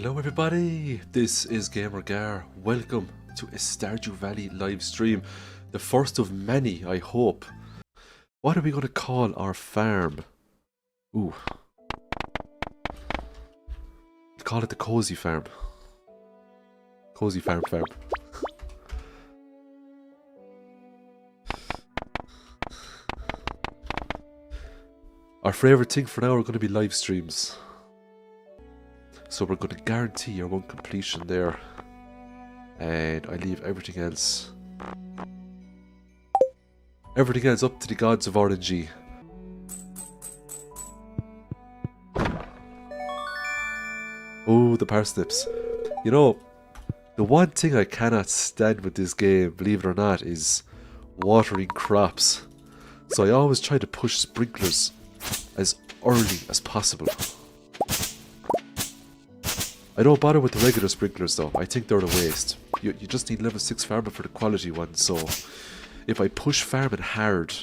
Hello everybody, this is GamerGar. Welcome to a Stardew Valley live stream. The first of many, I hope. What are we going to call our farm? Ooh. Call it the Cozy Farm. Cozy Farm. Our favourite thing for now are going to be live streams. So we're going to guarantee your one completion there. And I leave everything else up to the gods of RNG. Oh, the parsnips. You know, the one thing I cannot stand with this game, believe it or not, is watering crops. So I always try to push sprinklers as early as possible. I don't bother with the regular sprinklers though, I think they're a waste. You just need level 6 farming for the quality ones, so if I push farming hard,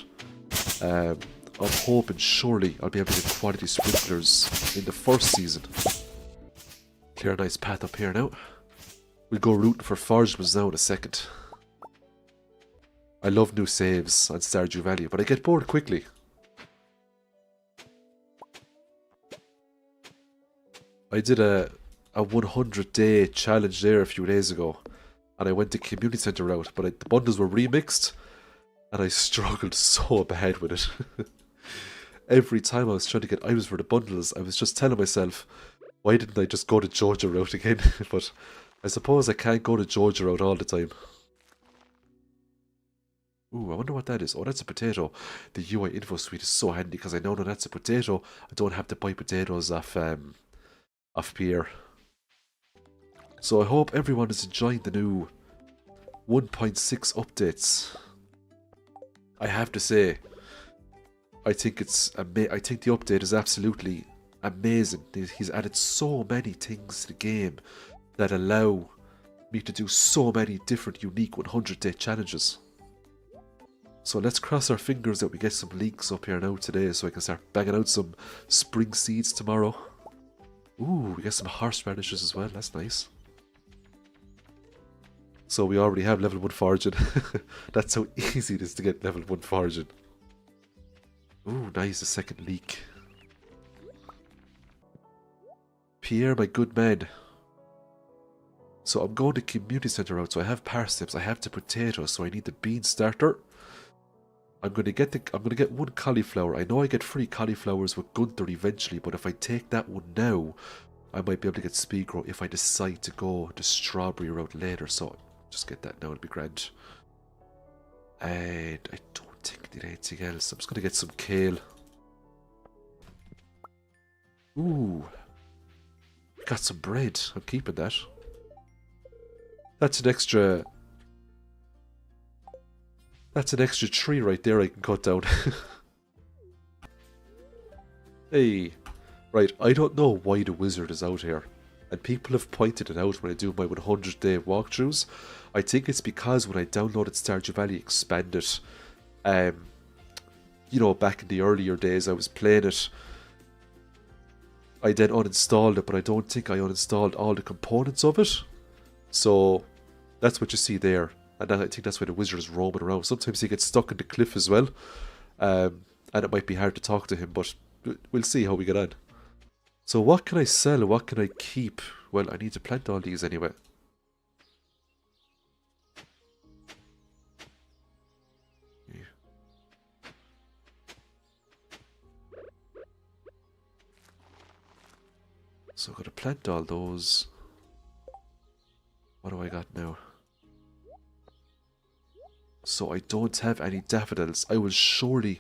I'm hoping surely I'll be able to get quality sprinklers in the first season. Clear a nice path up here now. We'll go rooting for forageables now in a second. I love new saves on Stardew Valley, but I get bored quickly. I did a 100-day challenge there a few days ago, and I went the community center route, but the bundles were remixed, and I struggled so bad with it. Every time I was trying to get items for the bundles, I was just telling myself, why didn't I just go the Georgia route again? But I suppose I can't go the Georgia route all the time. Ooh, I wonder what that is. Oh, that's a potato. The UI info suite is so handy because I know that that's a potato. I don't have to buy potatoes off Pierre. So I hope everyone is enjoying the new 1.6 updates. I have to say, I think the update is absolutely amazing. He's added so many things to the game that allow me to do so many different unique 100-day challenges. So let's cross our fingers that we get some leeks up here now today so I can start banging out some spring seeds tomorrow. Ooh, we get some horseradishes as well, that's nice. So we already have level 1 foraging. That's how easy it is to get level 1 foraging. Ooh, nice, a second leek. Pierre, my good man. So I'm going to community center route, so I have parsnips, I have the potatoes, so I need the bean starter. I'm gonna get one cauliflower. I know I get free cauliflowers with Gunther eventually, but if I take that one now, I might be able to get speed grow if I decide to go the strawberry route later. So just get that now, it'll be grand. And I don't think I need anything else. I'm just gonna get some kale. Ooh, got some bread. I'm keeping that. That's an extra tree right there I can cut down. Hey, right, I don't know why the wizard is out here. And people have pointed it out when I do my 100-day walkthroughs. I think it's because when I downloaded Stardew Valley Expanded, you know, back in the earlier days I was playing it. I then uninstalled it, but I don't think I uninstalled all the components of it. So, that's what you see there. And I think that's why the wizard is roaming around. Sometimes he gets stuck in the cliff as well. And it might be hard to talk to him, but we'll see how we get on. So what can I sell? What can I keep? Well, I need to plant all these anyway. Yeah. So I've got to plant all those. What do I got now? So I don't have any daffodils. I will surely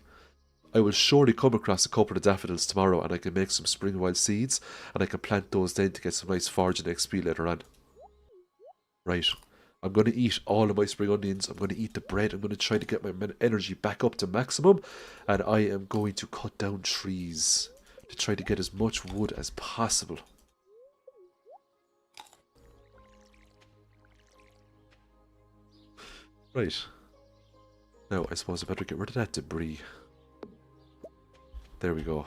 come across a couple of daffodils tomorrow, and I can make some spring wild seeds, and I can plant those then to get some nice foraging XP later on. Right, I'm going to eat all of my spring onions, I'm going to eat the bread, I'm going to try to get my energy back up to maximum, and I am going to cut down trees to try to get as much wood as possible. Right. Now, I suppose I better get rid of that debris. There we go.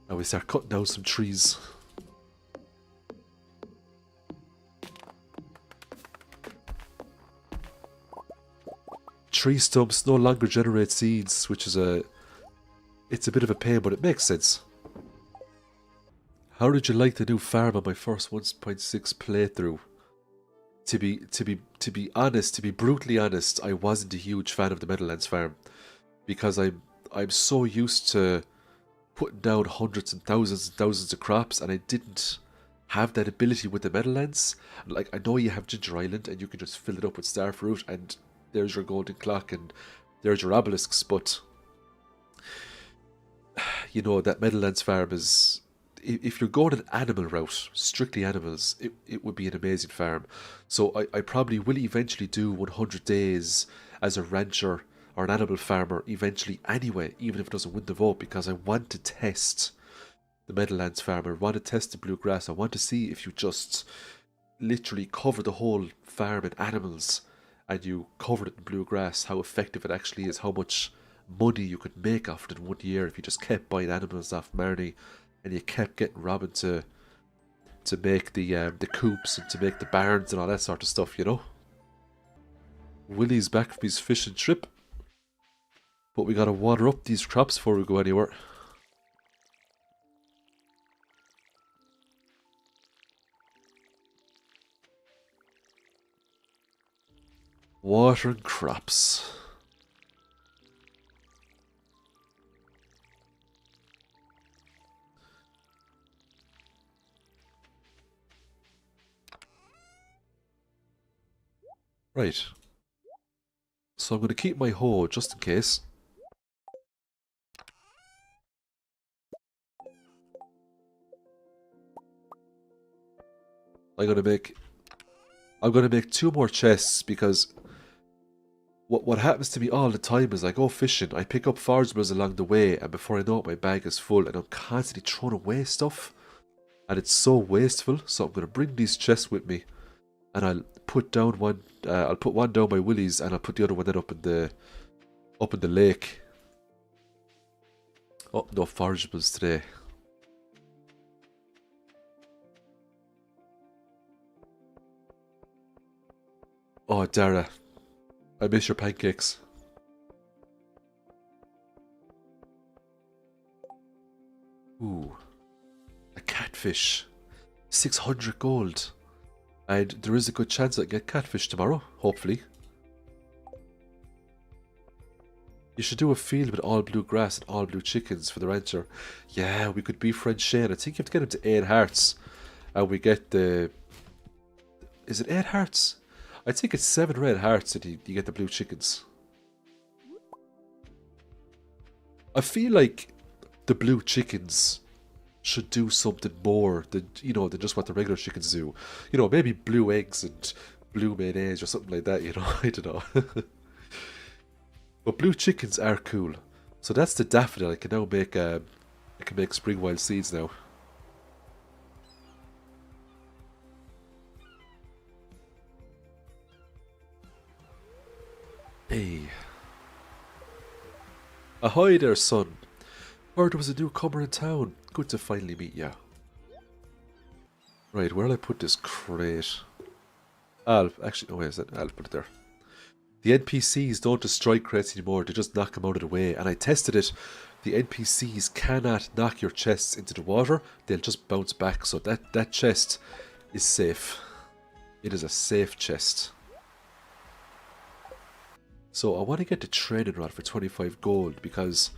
Now we start cutting down some trees. tree stumps no longer generate seeds, which is it's a bit of a pain, but it makes sense. How did you like the new farm on my first 1.6 playthrough? To be honest, to be brutally honest, I wasn't a huge fan of the Meadowlands farm because I'm so used to putting down hundreds and thousands of crops, and I didn't have that ability with the Meadowlands. Like, I know you have Ginger Island and you can just fill it up with starfruit and there's your golden clock and there's your obelisks, but you know, that Meadowlands farm is, if you're going an animal route, strictly animals, it would be an amazing farm. So I probably will eventually do 100 days as a rancher or an animal farmer eventually anyway, even if it doesn't win the vote, because I want to test the Meadowlands farmer, I want to test the bluegrass, I want to see if you just literally cover the whole farm in animals and you cover it in bluegrass, how effective it actually is, how much money you could make off it in 1 year if you just kept buying animals off Marnie and you kept getting Robin to make the coops and to make the barns and all that sort of stuff, you know. Willie's back from his fishing trip, but we gotta water up these crops before we go anywhere. Watering crops. Right. So I'm going to keep my hoe just in case. I'm going to make 2 more chests because what happens to me all the time is I go fishing, I pick up forageables along the way, and before I know it, my bag is full and I'm constantly throwing away stuff. And it's so wasteful, so I'm going to bring these chests with me. And I'll put down one, I'll put one down by Willie's and I'll put the other one then up in the lake. Oh, no forageables today. Oh, Dara, I miss your pancakes. Ooh, a catfish. 600 gold. And there is a good chance I get catfish tomorrow, hopefully. You should do a field with all blue grass and all blue chickens for the rancher. Yeah, we could befriend Shane. I think you have to get him to 8 hearts. And we get the... Is it 8 hearts? I think it's 7 red hearts and you get the blue chickens. I feel like the blue chickens should do something more than, you know, than just what the regular chickens do. You know, maybe blue eggs and blue mayonnaise or something like that, you know, I don't know. But blue chickens are cool. So that's the daffodil. I can now make spring wild seeds now. Hey. Ahoy there, son. Heard there was a newcomer in town. Good to finally meet ya. Right, where'll I put this crate? I'll put it there. The NPCs don't destroy crates anymore, they just knock them out of the way. And I tested it. The NPCs cannot knock your chests into the water. They'll just bounce back. So that chest is safe. It is a safe chest. So I want to get the training rod for 25 gold because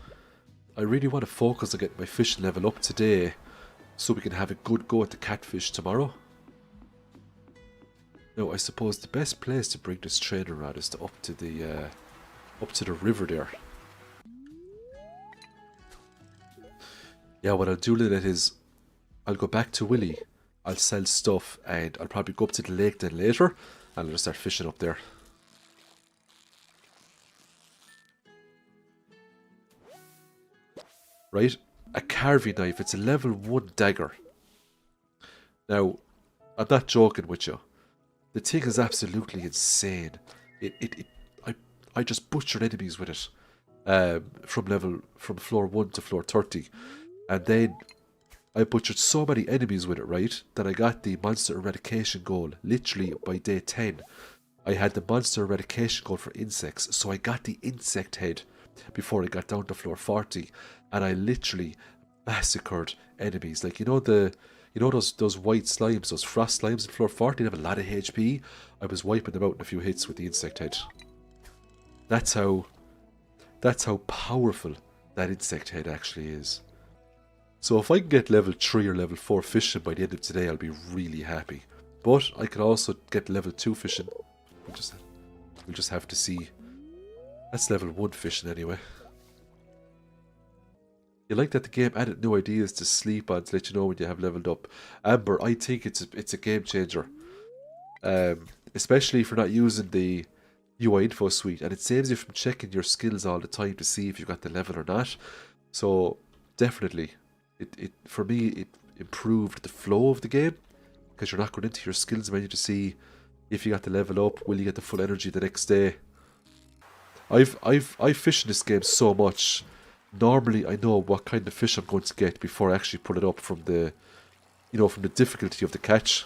I really want to focus on getting my fishing level up today so we can have a good go at the catfish tomorrow. Now, I suppose the best place to bring this trainer rod is up to the river there. Yeah, what I'll do then is I'll go back to Willie, I'll sell stuff, and I'll probably go up to the lake then later, and I'll just start fishing up there. Right, a carving knife, it's a level 1 dagger. Now, I'm not joking with you. The thing is absolutely insane. I just butchered enemies with it. From floor 1 to floor 30. And then I butchered so many enemies with it, right, that I got the monster eradication goal literally by day 10. I had the monster eradication code for insects, so I got the insect head before I got down to floor 40, and I literally massacred enemies. Like, those white slimes, those frost slimes in floor 40, they have a lot of HP. I was wiping them out in a few hits with the insect head. That's how powerful that insect head actually is. So if I can get level 3 or level 4 fishing by the end of today, I'll be really happy. But I can also get level 2 fishing. We'll just have to see. That's level 1 fishing anyway. You like that the game added new ideas to sleep on to let you know when you have leveled up. Amber, I think it's a game changer. Especially if you're not using the UI info suite, and it saves you from checking your skills all the time to see if you got the level or not. So definitely, for me it improved the flow of the game, because you're not going into your skills menu to see if you got the level up, will you get the full energy the next day. I've fished in this game so much. Normally I know what kind of fish I'm going to get before I actually pull it up from the from the difficulty of the catch.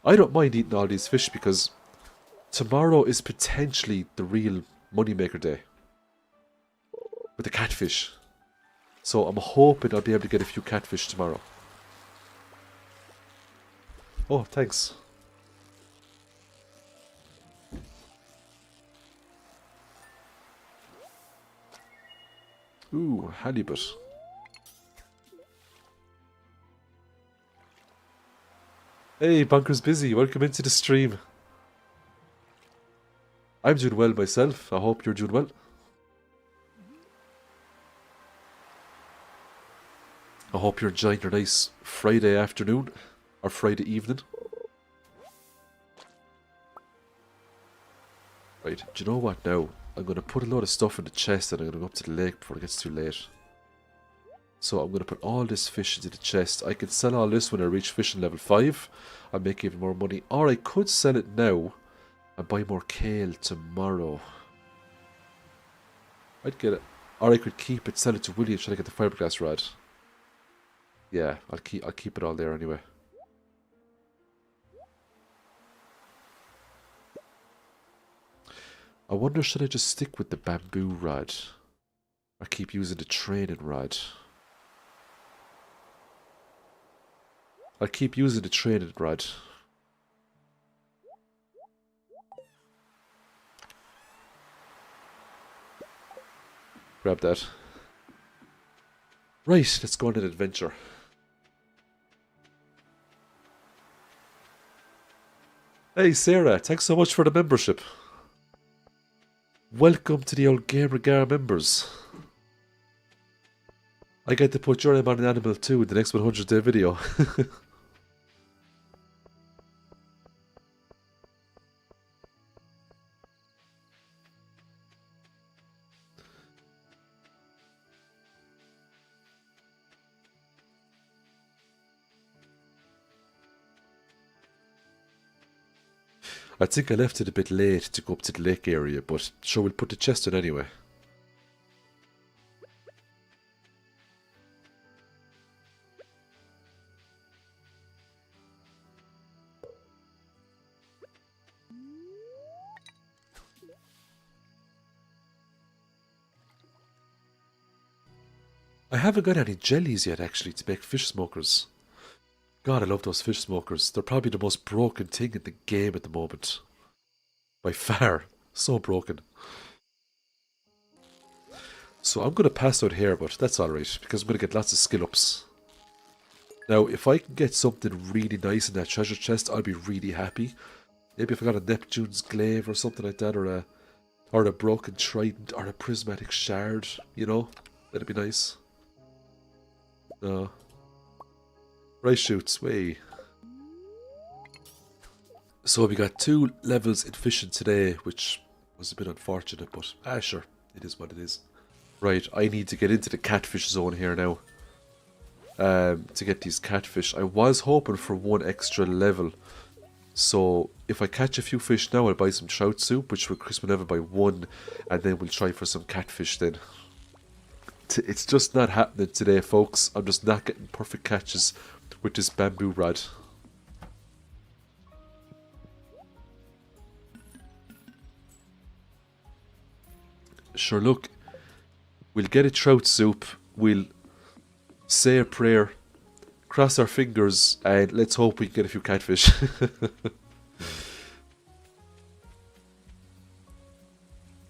I don't mind eating all these fish because tomorrow is potentially the real moneymaker day with the catfish. So I'm hoping I'll be able to get a few catfish tomorrow. Oh, thanks. Ooh, halibut. Hey, Bunker's Busy, welcome into the stream. I'm doing well myself, I hope you're doing well. I hope you're enjoying your nice Friday afternoon, or Friday evening. Right, do you know what now? I'm going to put a load of stuff in the chest and I'm going to go up to the lake before it gets too late. So I'm going to put all this fish into the chest. I can sell all this when I reach fishing level 5. I'll make even more money. Or I could sell it now and buy more kale tomorrow. I'd get it. Or I could keep it, sell it to Willie and try to get the fiberglass rod. Yeah, I'll keep it all there anyway. I wonder, should I just stick with the bamboo rod? Or keep using the training rod? I'll keep using the training rod. Grab that. Right, let's go on an adventure. Hey Sarah, thanks so much for the membership. Welcome to the old Gamer members. I get to put your name on an animal too in the next 100-day video. I think I left it a bit late to go up to the lake area, but sure, we'll put the chest in anyway. I haven't got any jellies yet, actually, to make fish smokers. God, I love those fish smokers. They're probably the most broken thing in the game at the moment. By far. So broken. So I'm going to pass out here, but that's alright, because I'm going to get lots of skill ups. Now, if I can get something really nice in that treasure chest, I'll be really happy. Maybe if I got a Neptune's glaive or something like that, or a broken trident, or a prismatic shard, that'd be nice. No. Rice shoots, way. So we got 2 levels in fishing today, which was a bit unfortunate, but sure, it is what it is. Right, I need to get into the catfish zone here now. To get these catfish. I was hoping for 1 extra level. So if I catch a few fish now, I'll buy some trout soup, which will Chris will never buy 1, and then we'll try for some catfish then. It's just not happening today, folks. I'm just not getting perfect catches with this bamboo rod. Sure, look, we'll get a trout soup, we'll say a prayer, cross our fingers, and let's hope we can get a few catfish.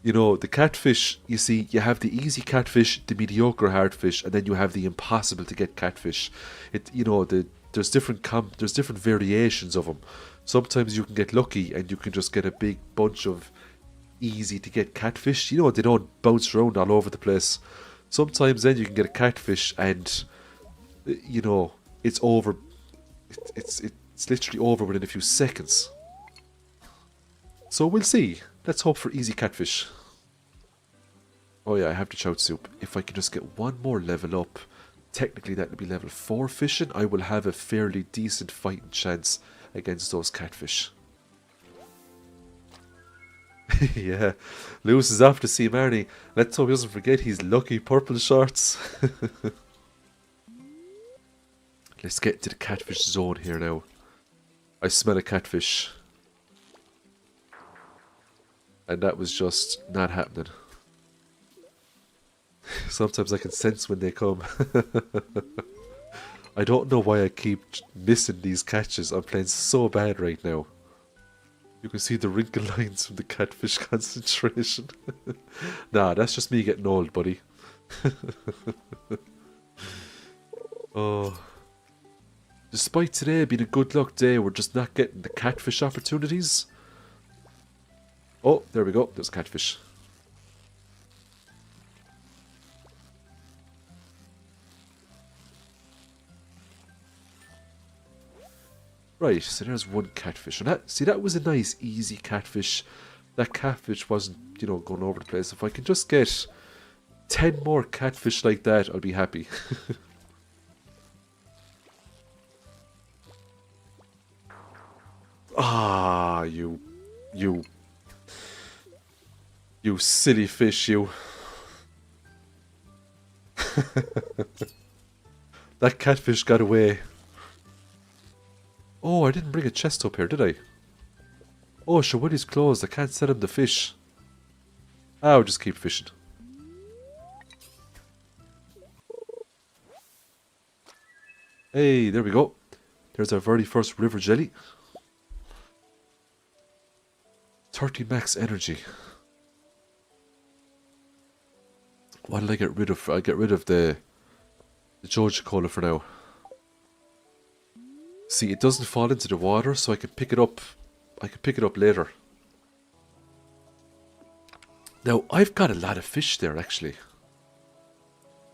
You know, the catfish, you see, you have the easy catfish, the mediocre hard fish, and then you have the impossible to get catfish. You know, there's different variations of them. Sometimes you can get lucky and you can just get a big bunch of easy to get catfish. You know, they don't bounce around all over the place. Sometimes then you can get a catfish and, you know, it's over. It's literally over within a few seconds. So we'll see. Let's hope for easy catfish. Oh yeah, I have the trout soup. If I can just get one more level up, technically that would be level 4 fishing, I will have a fairly decent fighting chance against those catfish. Yeah, Lewis is off to see Marnie. Let's hope he doesn't forget his lucky purple shorts. Let's get to the catfish zone here now. I smell a catfish. And that was just not happening. Sometimes I can sense when they come. I don't know why I keep missing these catches. I'm playing so bad right now. You can see the wrinkle lines from the catfish concentration. Nah, that's just me getting old, buddy. Oh. Despite today being a good luck day, we're just not getting the catfish opportunities. Oh, there we go. There's catfish. Right, so there's one catfish. And that was a nice, easy catfish. That catfish wasn't, you know, going over the place. If I can just get 10 more catfish like that, I'll be happy. Ah, you silly fish, you. That catfish got away. Oh, I didn't bring a chest up here, did I? Oh, Shawini's closed. I can't sell him the fish. I'll just keep fishing. Hey, there we go. There's our very first river jelly. 30 max energy. What did I get rid of? I get rid of the Joja Cola for now. See, it doesn't fall into the water, so I can pick it up. I can pick it up later. Now, I've got a lot of fish there, actually.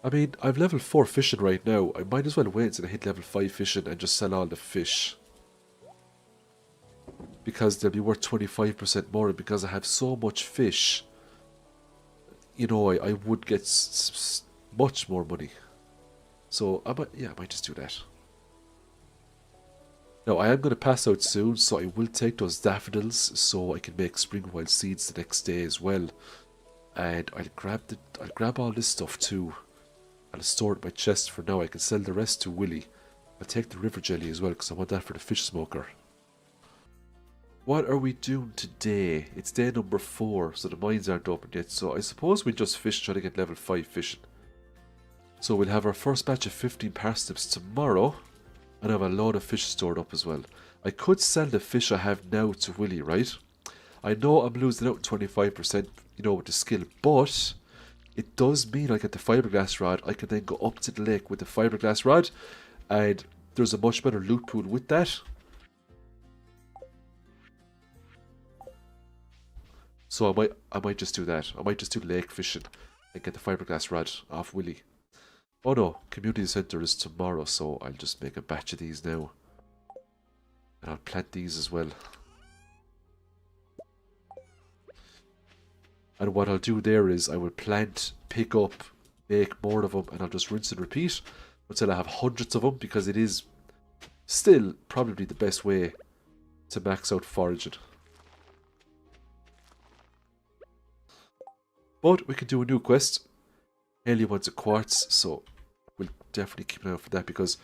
I mean, I've level 4 fishing right now. I might as well wait until I hit level 5 fishing and just sell all the fish. Because they'll be worth 25% more, and because I have so much fish, you know, I would get much more money. So, I might just do that. Now, I am going to pass out soon, so I will take those daffodils so I can make spring wild seeds the next day as well. And I'll grab all this stuff too. I'll store it in my chest for now. I can sell the rest to Willy. I'll take the river jelly as well because I want that for the fish smoker. What are we doing today? It's day number 4, so the mines aren't open yet. So I suppose we just fish trying to get level 5 fishing. So we'll have our first batch of 15 parsnips tomorrow. And I have a load of fish stored up as well. I could sell the fish I have now to Willy, right? I know I'm losing out 25%, you know, with the skill, but it does mean I get the fiberglass rod. I can then go up to the lake with the fiberglass rod, and there's a much better loot pool with that. So I might just do that. I might just do lake fishing and get the fiberglass rod off Willy. Oh no, community center is tomorrow, so I'll just make a batch of these now. And I'll plant these as well. And what I'll do there is I will plant, pick up, make more of them, and I'll just rinse and repeat until I have hundreds of them, because it is still probably the best way to max out foraging. But we can do a new quest. Haley wants a quartz, so we'll definitely keep an eye out for that, because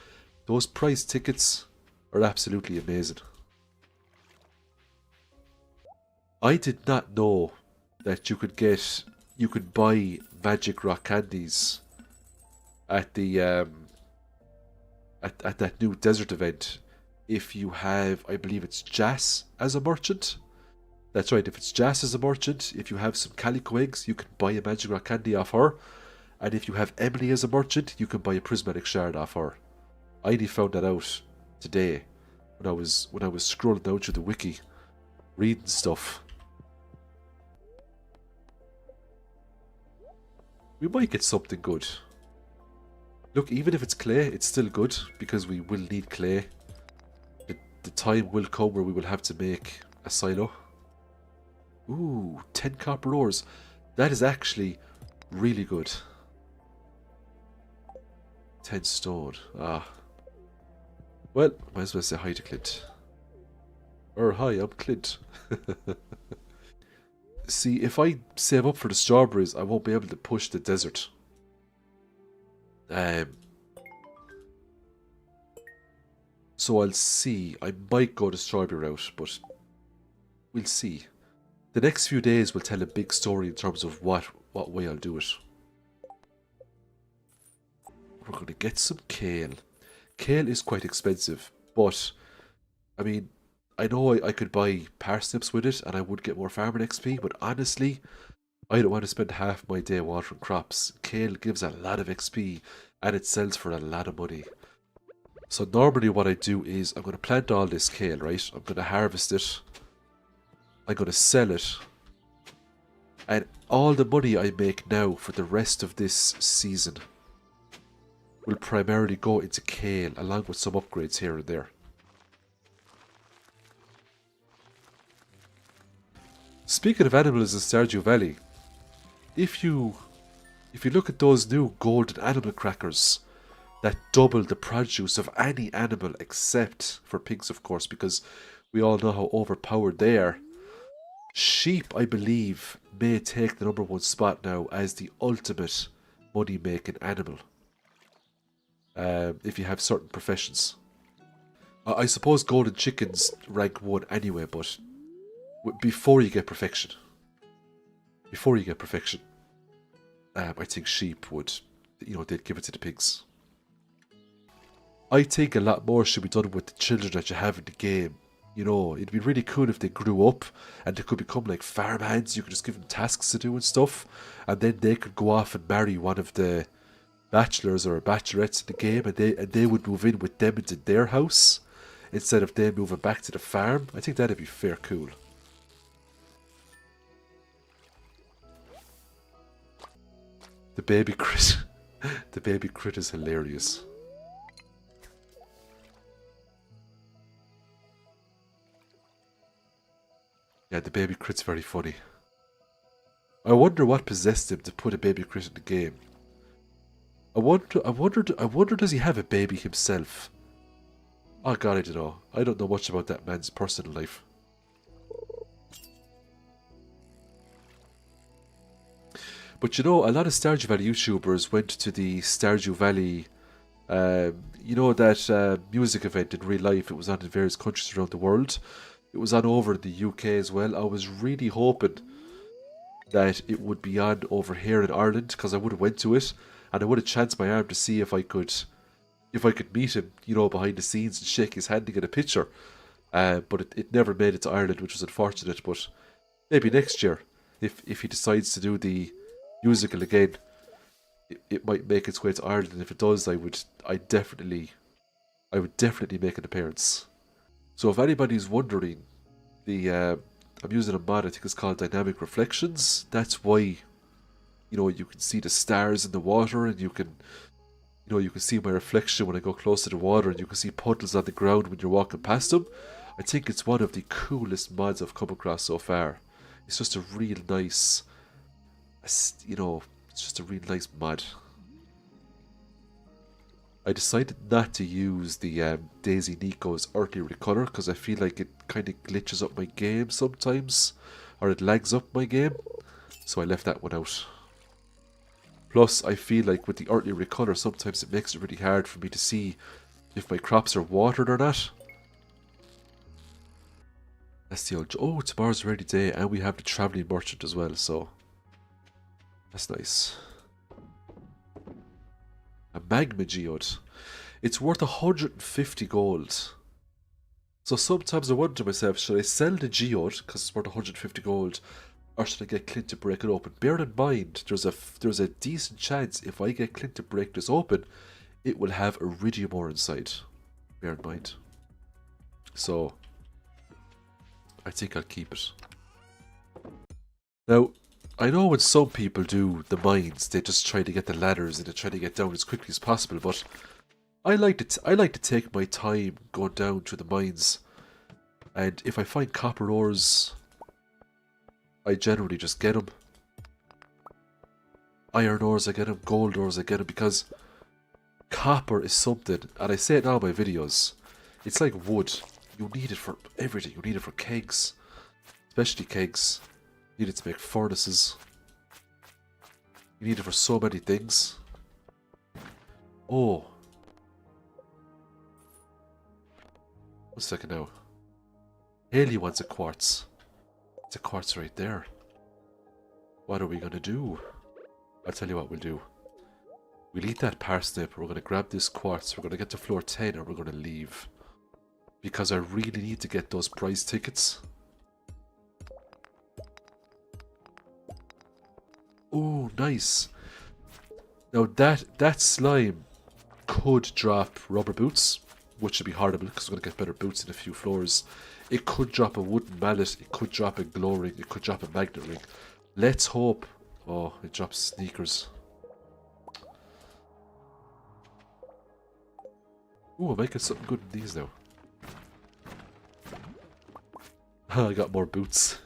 Those prize tickets are absolutely amazing. I did not know that you could buy magic rock candies at the at that new desert event if you have, I believe it's Jas as a merchant. That's right, if it's Jas as a merchant, if you have some calico eggs, you can buy a magic rock candy off her. And if you have Emily as a merchant, you can buy a prismatic shard off her. I only found that out today when I was scrolling down through the wiki, reading stuff. We might get something good. Look, even if it's clay, it's still good because we will need clay. The time will come where we will have to make a silo. Ooh, 10 copper ores. That is actually really good. 10 stone. Ah. Well, might as well say hi to Clint. Or hi, I'm Clint. See, if I save up for the strawberries, I won't be able to push the desert. So I'll see. I might go the strawberry route, but we'll see. The next few days will tell a big story in terms of what way I'll do it. We're going to get some kale. Kale is quite expensive, but I mean, I know I could buy parsnips with it and I would get more farming XP, but honestly, I don't want to spend half my day watering crops. Kale gives a lot of XP and it sells for a lot of money. So normally what I do is I'm going to plant all this kale, right? I'm going to harvest it. I'm going to sell it. And all the money I make now for the rest of this season will primarily go into kale along with some upgrades here and there. Speaking of animals in Stardew Valley, if you look at those new golden animal crackers that double the produce of any animal except for pigs, of course, because we all know how overpowered they are. Sheep, I believe, may take the #1 spot now as the ultimate money-making animal. If you have certain professions. I suppose golden chickens rank 1 anyway, but before you get perfection. I think sheep would, they'd give it to the pigs. I think a lot more should be done with the children that you have in the game. You know, it'd be really cool if they grew up and they could become like farmhands. You could just give them tasks to do and stuff, and then they could go off and marry one of the bachelors or bachelorettes in the game, and they would move in with them into their house instead of them moving back to the farm. I think that'd be fair cool. The baby crit. The baby crit is hilarious. Yeah, the baby crit's very funny. I wonder what possessed him to put a baby crit in the game. I wonder does he have a baby himself? Oh god, I don't know. I don't know much about that man's personal life. But you know, a lot of Stardew Valley YouTubers went to the Stardew Valley, you know, that music event in real life. It was on in various countries around the world. It was on over in the UK as well. I was really hoping that it would be on over here in Ireland, because I would have went to it and I would have chanced my arm to see if I could meet him, you know, behind the scenes and shake his hand to get a picture. But it never made it to Ireland, which was unfortunate. But maybe next year, if he decides to do the musical again, it might make its way to Ireland. And if it does, I would definitely make an appearance. So if anybody's wondering, I'm using a mod, I think it's called Dynamic Reflections. That's why, you know, you can see the stars in the water, and you can see my reflection when I go close to the water, and you can see puddles on the ground when you're walking past them. I think it's one of the coolest mods I've come across so far. It's just a real nice, you know, it's just a real nice mod. I decided not to use the Daisy Nico's earthly recolor because I feel like it kind of glitches up my game sometimes, or it lags up my game, so I left that one out. Plus, I feel like with the earthly recolor, sometimes it makes it really hard for me to see if my crops are watered or not. That's the old... Oh, tomorrow's a rainy day, and we have the travelling merchant as well, so... That's nice. A magma geode. It's worth 150 gold. So sometimes I wonder to myself, should I sell the geode, because it's worth 150 gold, or should I get Clint to break it open? Bear in mind, there's a decent chance if I get Clint to break this open, it will have iridium ore inside. Bear in mind. So, I think I'll keep it. Now, I know when some people do the mines, they just try to get the ladders and they try to get down as quickly as possible, but I like to take my time going down to the mines, and if I find copper ores, I generally just get them. Iron ores, I get them. Gold ores, I get them, because copper is something, and I say it now in my videos, it's like wood. You need it for everything. You need it for kegs, especially kegs. You need it to make furnaces. You need it for so many things. Oh. 1 second now. Haley wants a quartz. It's a quartz right there. What are we going to do? I'll tell you what we'll do. We'll eat that parsnip. We're going to grab this quartz. We're going to get to floor 10 and we're going to leave. Because I really need to get those prize tickets. Oh, nice. Now that slime could drop rubber boots, which would be horrible because we're going to get better boots in a few floors. It could drop a wooden mallet, it could drop a glow ring, it could drop a magnet ring. Let's hope... Oh, it drops sneakers. Ooh, I'm making something good in these now. I got more boots.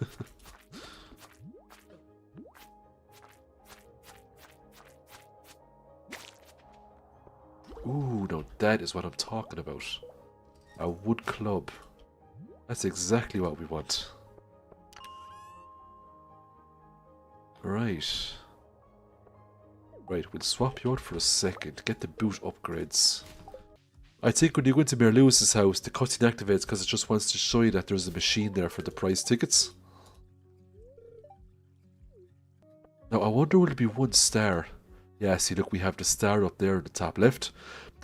Ooh, no, that is what I'm talking about. A wood club. That's exactly what we want. Right. Right, we'll swap you out for a second. Get the boot upgrades. I think when you go into Mayor Lewis's house, the cutscene activates because it just wants to show you that there's a machine there for the prize tickets. Now, I wonder will it be 1 star? Yeah, see, look, we have the star up there in the top left.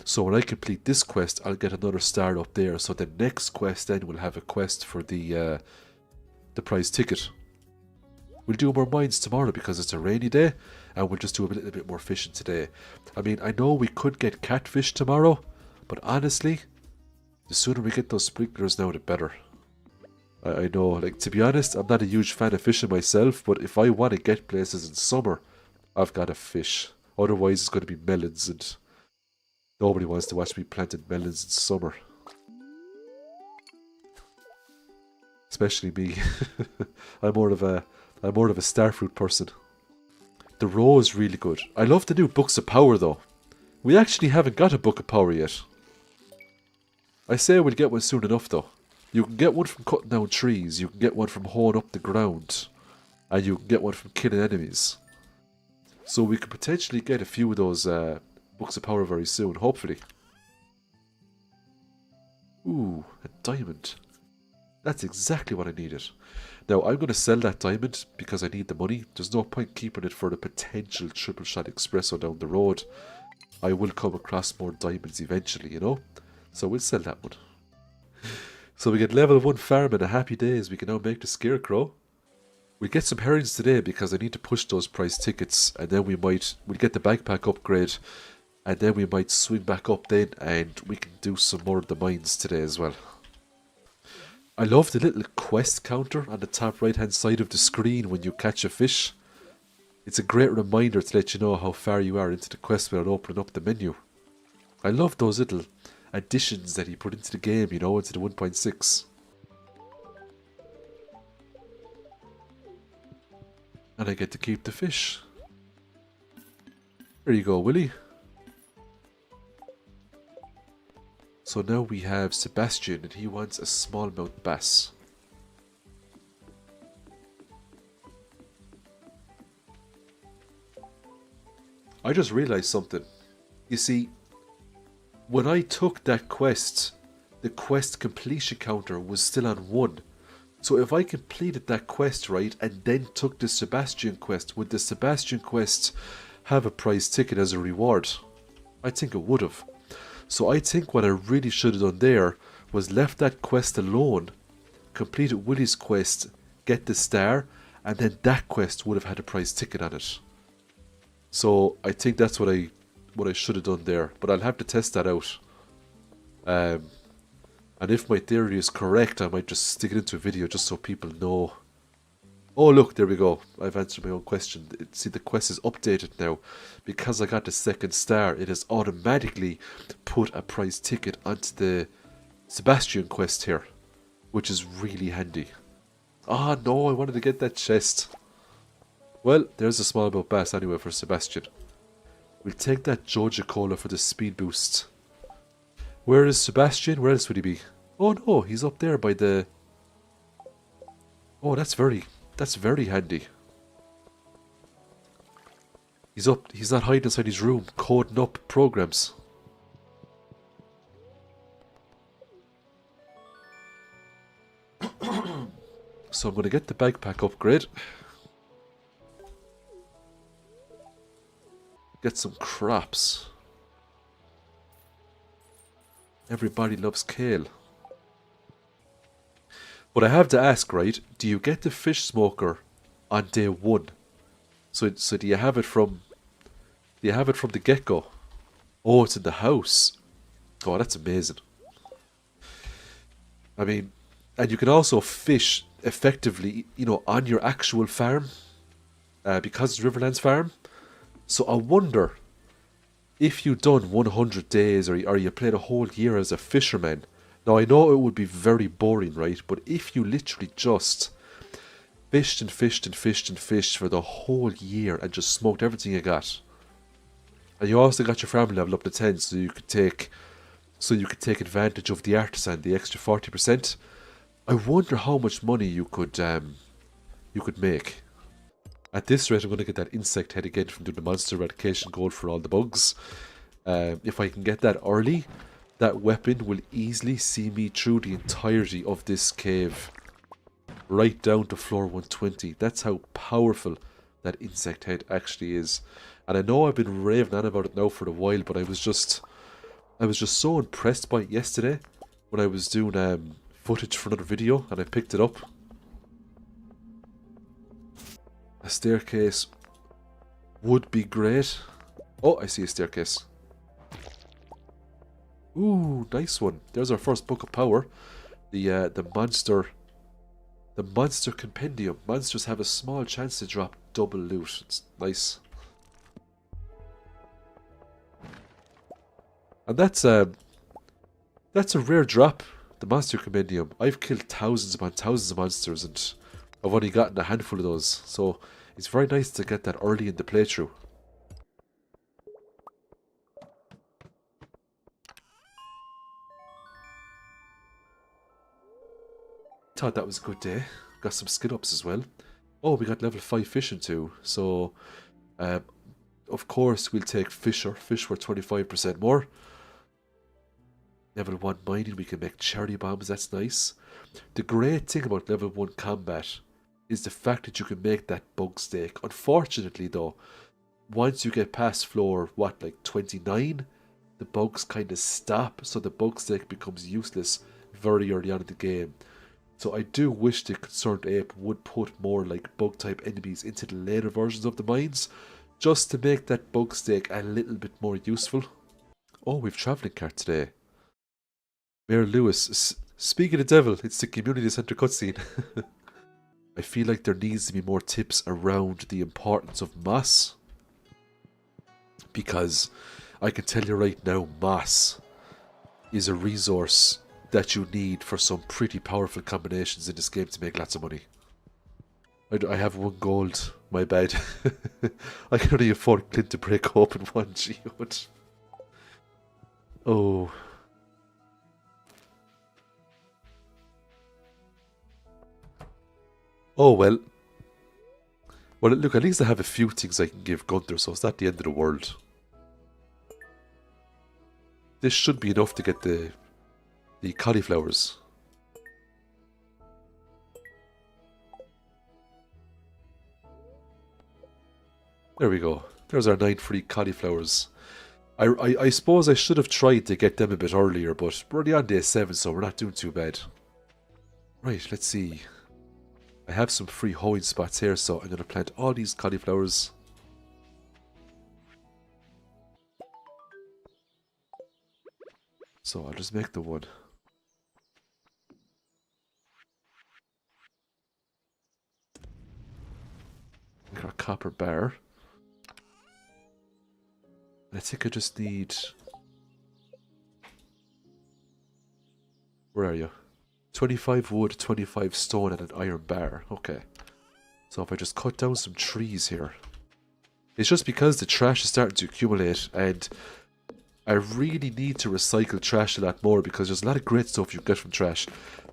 So when I complete this quest, I'll get another star up there. So the next quest then will have a quest for the prize ticket. We'll do more mines tomorrow because it's a rainy day, and we'll just do a little bit more fishing today. I mean, I know we could get catfish tomorrow, but honestly, the sooner we get those sprinklers now, the better. I know, like, to be honest, I'm not a huge fan of fishing myself, but if I want to get places in summer, I've got to fish. Otherwise, it's going to be melons, and nobody wants to watch me planting melons in summer. Especially me. I'm more of a starfruit person. The row is really good. I love the new books of power, though. We actually haven't got a book of power yet. I say we'll get one soon enough, though. You can get one from cutting down trees, you can get one from hoeing up the ground, and you can get one from killing enemies. So we could potentially get a few of those books of power very soon, hopefully. Ooh, a diamond. That's exactly what I needed. Now, I'm going to sell that diamond because I need the money. There's no point keeping it for the potential triple shot espresso down the road. I will come across more diamonds eventually, you know? So we'll sell that one. So we get level 1 farm and a happy days. We can now make the scarecrow. We'll get some herrings today because I need to push those prize tickets, and then we'll get the backpack upgrade, and then we might swing back up then, and we can do some more of the mines today as well. I love the little quest counter on the top right hand side of the screen when you catch a fish. It's a great reminder to let you know how far you are into the quest without opening up the menu. I love those little additions that he put into the game, you know, into the 1.6. And I get to keep the fish. There you go, Willie. So now we have Sebastian, and he wants a smallmouth bass. I just realized something. You see, when I took that quest, the quest completion counter was still on 1. So if I completed that quest right and then took the Sebastian quest, would the Sebastian quest have a prize ticket as a reward? I think it would have. So I think what I really should have done there was left that quest alone, completed Willie's quest, get the star, and then that quest would have had a prize ticket on it. So I think that's what I should have done there, but I'll have to test that out. And if my theory is correct, I might just stick it into a video just so people know. Oh look, there we go. I've answered my own question. See, the quest is updated now. Because I got the second star, it has automatically put a prize ticket onto the Sebastian quest here, which is really handy. Ah no, I wanted to get that chest. Well, there's a smallmouth bass anyway for Sebastian. We'll take that Joja Cola for the speed boost. Where is Sebastian? Where else would he be? Oh no, he's up there by the... Oh, that's very handy. He's not hiding inside his room, coding up programs. So I'm going to get the backpack upgrade. Get some crops. Everybody loves kale. But I have to ask, right? Do you get the fish smoker on day 1? So do you have it from? Do you have it from the get-go? Oh, it's in the house. Oh, that's amazing. I mean, and you can also fish effectively, you know, on your actual farm, because it's Riverlands Farm. So I wonder if you done 100 days or you played a whole year as a fisherman. Now, I know it would be very boring, right? But if you literally just fished and fished and fished and fished for the whole year and just smoked everything you got, and you also got your farm level up to 10, so you could take advantage of the artisan, the extra 40%. I wonder how much money you could make. At this rate, I'm going to get that insect head again from doing the monster eradication goal for all the bugs. If I can get that early, that weapon will easily see me through the entirety of this cave. Right down to floor 120. That's how powerful that insect head actually is. And I know I've been raving on about it now for a while, but I was just so impressed by it yesterday when I was doing footage for another video and I picked it up. A staircase would be great. Oh, I see a staircase. Ooh, nice one. There's our first book of power. The monster compendium. Monsters have a small chance to drop double loot. It's nice. And that's a rare drop, the monster compendium. I've killed thousands upon thousands of monsters and I've only gotten a handful of those. So it's very nice to get that early in the playthrough. Thought that was a good day. Got some skin ups as well. Oh, we got level 5 fishing too. So, of course, we'll take Fisher. Fish for 25% more. Level 1 mining, we can make cherry bombs. That's nice. The great thing about level 1 combat is the fact that you can make that bug steak. Unfortunately, though, once you get past floor, what, like 29, the bugs kind of stop. So the bug steak becomes useless very early on in the game. So I do wish the Concerned Ape would put more like bug type enemies into the later versions of the mines, just to make that bug steak a little bit more useful. Oh, we've travelling cart today. Mayor Lewis, speak of the devil, it's the community centre cutscene. I feel like there needs to be more tips around the importance of moss. Because I can tell you right now, moss is a resource that you need for some pretty powerful combinations in this game to make lots of money. I have 1 gold, my bad. I can only afford Clint to break open 1 geode. Oh. Oh well. Well, look, at least I have a few things I can give Gunther, so it's not the end of the world. this should be enough to get the cauliflowers. There we go. There's our 9 free cauliflowers. I suppose I should have tried to get them a bit earlier, but we're only on day 7, so we're not doing too bad. Right, let's see. I have some free hoeing spots here, so I'm going to plant all these cauliflowers. So I'll just make the one. Make our copper bar. I think I just need... Where are you? 25 wood, 25 stone, and an iron bar. Okay. So if I just cut down some trees here. It's just because the trash is starting to accumulate, and I really need to recycle trash a lot more because there's a lot of great stuff you get from trash.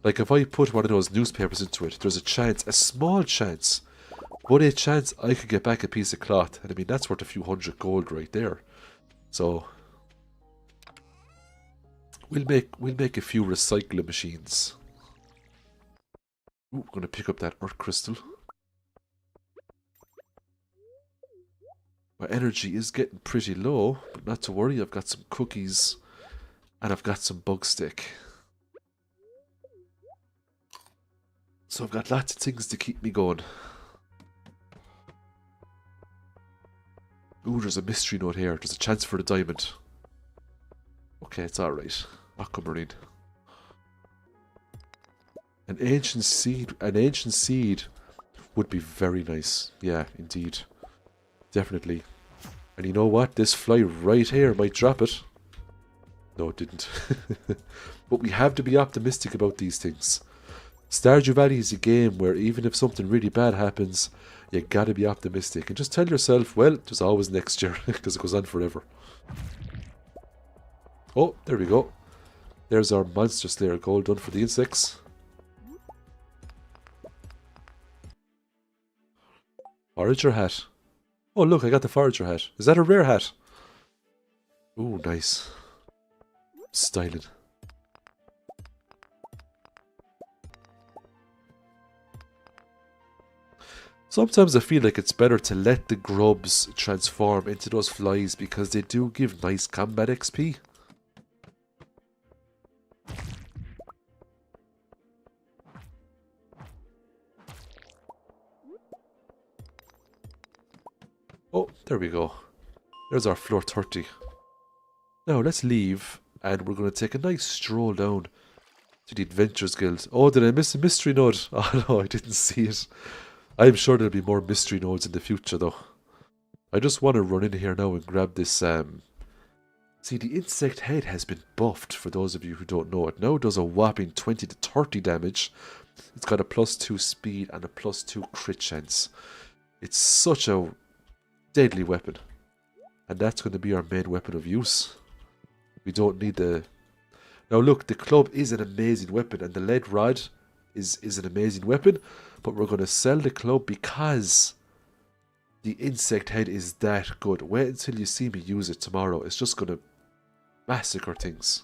Like if I put one of those newspapers into it, there's a chance, a small chance, but a chance I could get back a piece of cloth. And I mean, that's worth a few hundred gold right there. So we'll make a few recycling machines. Ooh, I'm gonna pick up that earth crystal. My energy is getting pretty low, but not to worry, I've got some cookies and I've got some bug stick. So I've got lots of things to keep me going. Ooh, there's a mystery note here. There's a chance for the diamond. Okay, it's alright. Aquamarine. An ancient seed would be very nice. Yeah, indeed. Definitely. And you know what? This fly right here might drop it. No, it didn't. But we have to be optimistic about these things. Stardew Valley is a game where even if something really bad happens, you gotta be optimistic. And just tell yourself, well, there's always next year, because it goes on forever. Oh, there we go. There's our monster slayer goal done for the insects. Forager hat. Oh, look, I got the forager hat. Is that a rare hat? Ooh, nice. Styling. Sometimes I feel like it's better to let the grubs transform into those flies because they do give nice combat XP. Oh, there we go. There's our floor 30. Now let's leave and we're going to take a nice stroll down to the Adventurers Guild. Oh, did I miss a mystery node? Oh no, I didn't see it. I'm sure there'll be more mystery nodes in the future though. I just want to run in here now and grab this See, the insect head has been buffed, for those of you who don't know. It now does a whopping 20 to 30 damage. It's got a +2 speed and a +2 crit chance. It's such a deadly weapon. And that's going to be our main weapon of use. We don't need the... Now look, the club is an amazing weapon and the lead rod is an amazing weapon. But we're going to sell the club because the insect head is that good. Wait until you see me use it tomorrow. It's just going to massacre things.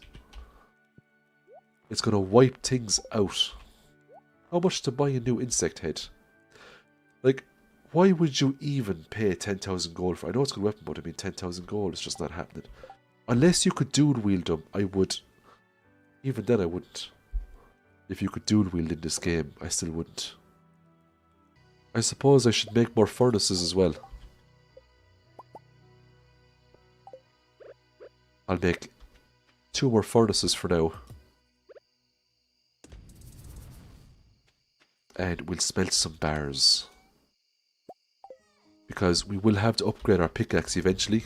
It's going to wipe things out. How much to buy a new insect head? Like, why would you even pay 10,000 gold for? I know it's a good weapon, but I mean 10,000 gold is just not happening. Unless you could dual wield them, I would. Even then I wouldn't. If you could dual wield in this game, I still wouldn't. I suppose I should make more furnaces as well. I'll make 2 more furnaces for now. And we'll smelt some bars. Because we will have to upgrade our pickaxe eventually.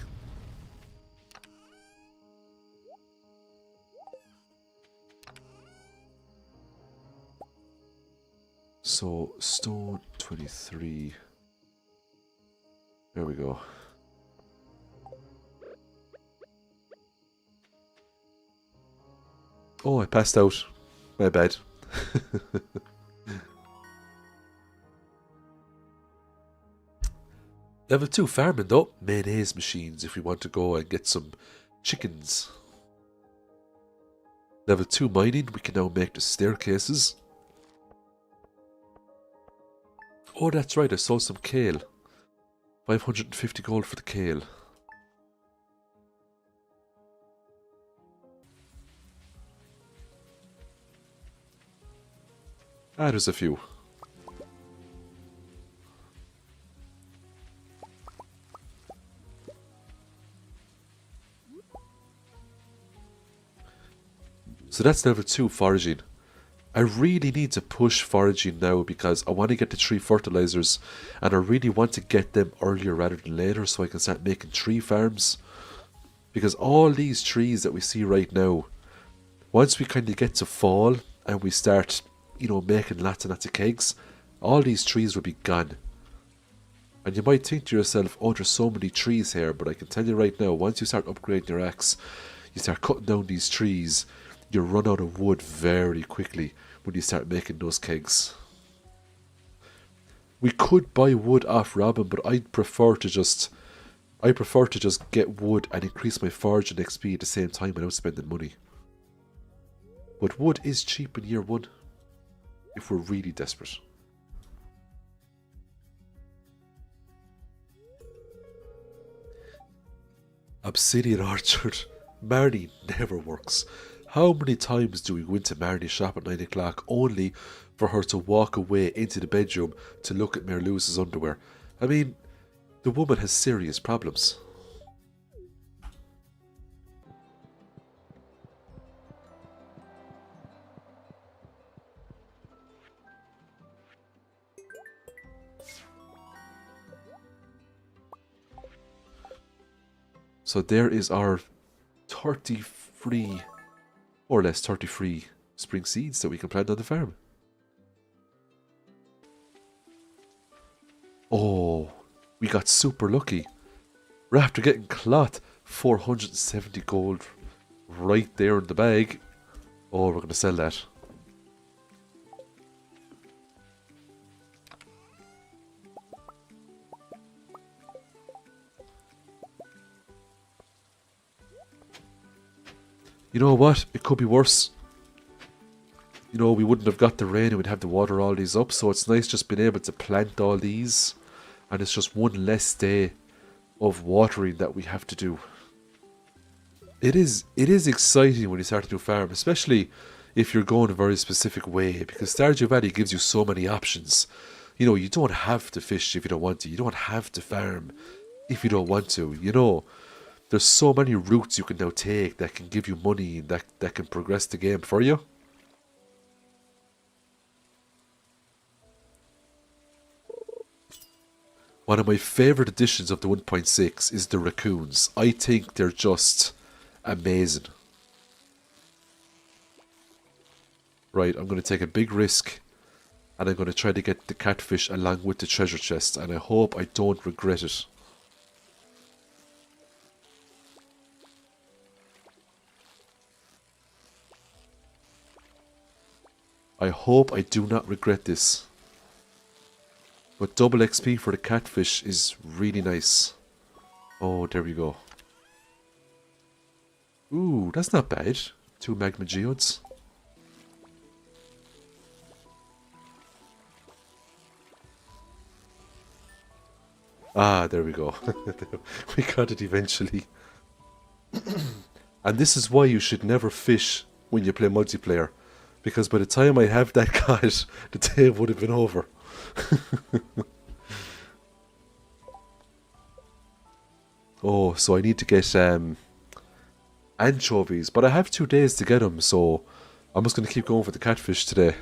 So, stone 23. There we go. Oh, I passed out. My bad. Level 2 farming though. Mayonnaise machines if we want to go and get some chickens. Level 2 mining, we can now make the staircases. Oh, that's right, I saw some kale. 550 gold for the kale. Ah, there's a few. So that's level 2 foraging. I really need to push foraging now because I want to get the tree fertilizers and I really want to get them earlier rather than later so I can start making tree farms. Because all these trees that we see right now, once we kind of get to fall and we start, you know, making lots and lots of kegs, all these trees will be gone. And you might think to yourself, oh, there's so many trees here, but I can tell you right now, once you start upgrading your axe, you start cutting down these trees, you run out of wood very quickly when you start making those kegs. We could buy wood off Robin, but I prefer to just get wood and increase my foraging XP at the same time without spending money. But wood is cheap in year 1 if we're really desperate. Obsidian Orchard. Marnie never works. How many times do we go into Marnie's shop at 9 o'clock only for her to walk away into the bedroom to look at Merluce's underwear? I mean, the woman has serious problems. So there is our 33, more or less 33 spring seeds that we can plant on the farm. Oh, we got super lucky. We're after getting cloth, 470 gold right there in the bag. Oh, we're going to sell that. You know what? It could be worse. You know, we wouldn't have got the rain and we'd have to water all these up. So it's nice just being able to plant all these. And it's just one less day of watering that we have to do. It is exciting when you start a new farm, especially if you're going a very specific way. Because Stardew Valley gives you so many options. You know, you don't have to fish if you don't want to. You don't have to farm if you don't want to. You know, there's so many routes you can now take that can give you money, that can progress the game for you. One of my favourite additions of the 1.6 is the raccoons. I think they're just amazing. Right, I'm going to take a big risk and I'm going to try to get the catfish along with the treasure chest and I hope I don't regret it. I hope I do not regret this. But double XP for the catfish is really nice. Oh, there we go. Ooh, that's not bad. 2 magma geodes. Ah, there we go. We got it eventually. And this is why you should never fish when you play multiplayer. Because by the time I have that caught, the day would have been over. Oh, so I need to get anchovies. But I have 2 days to get them, so I'm just going to keep going for the catfish today.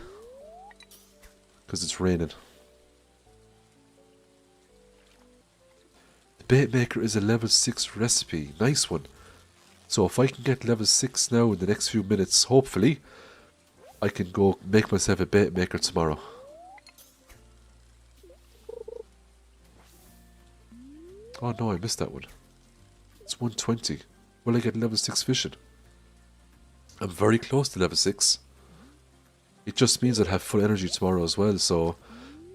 Because it's raining. The bait maker is a level 6 recipe. Nice one. So if I can get level 6 now in the next few minutes, hopefully, I can go make myself a bait maker tomorrow. Oh no, I missed that one. It's 120. Will I get level 6 fishing? I'm very close to level 6. It just means I'll have full energy tomorrow as well, so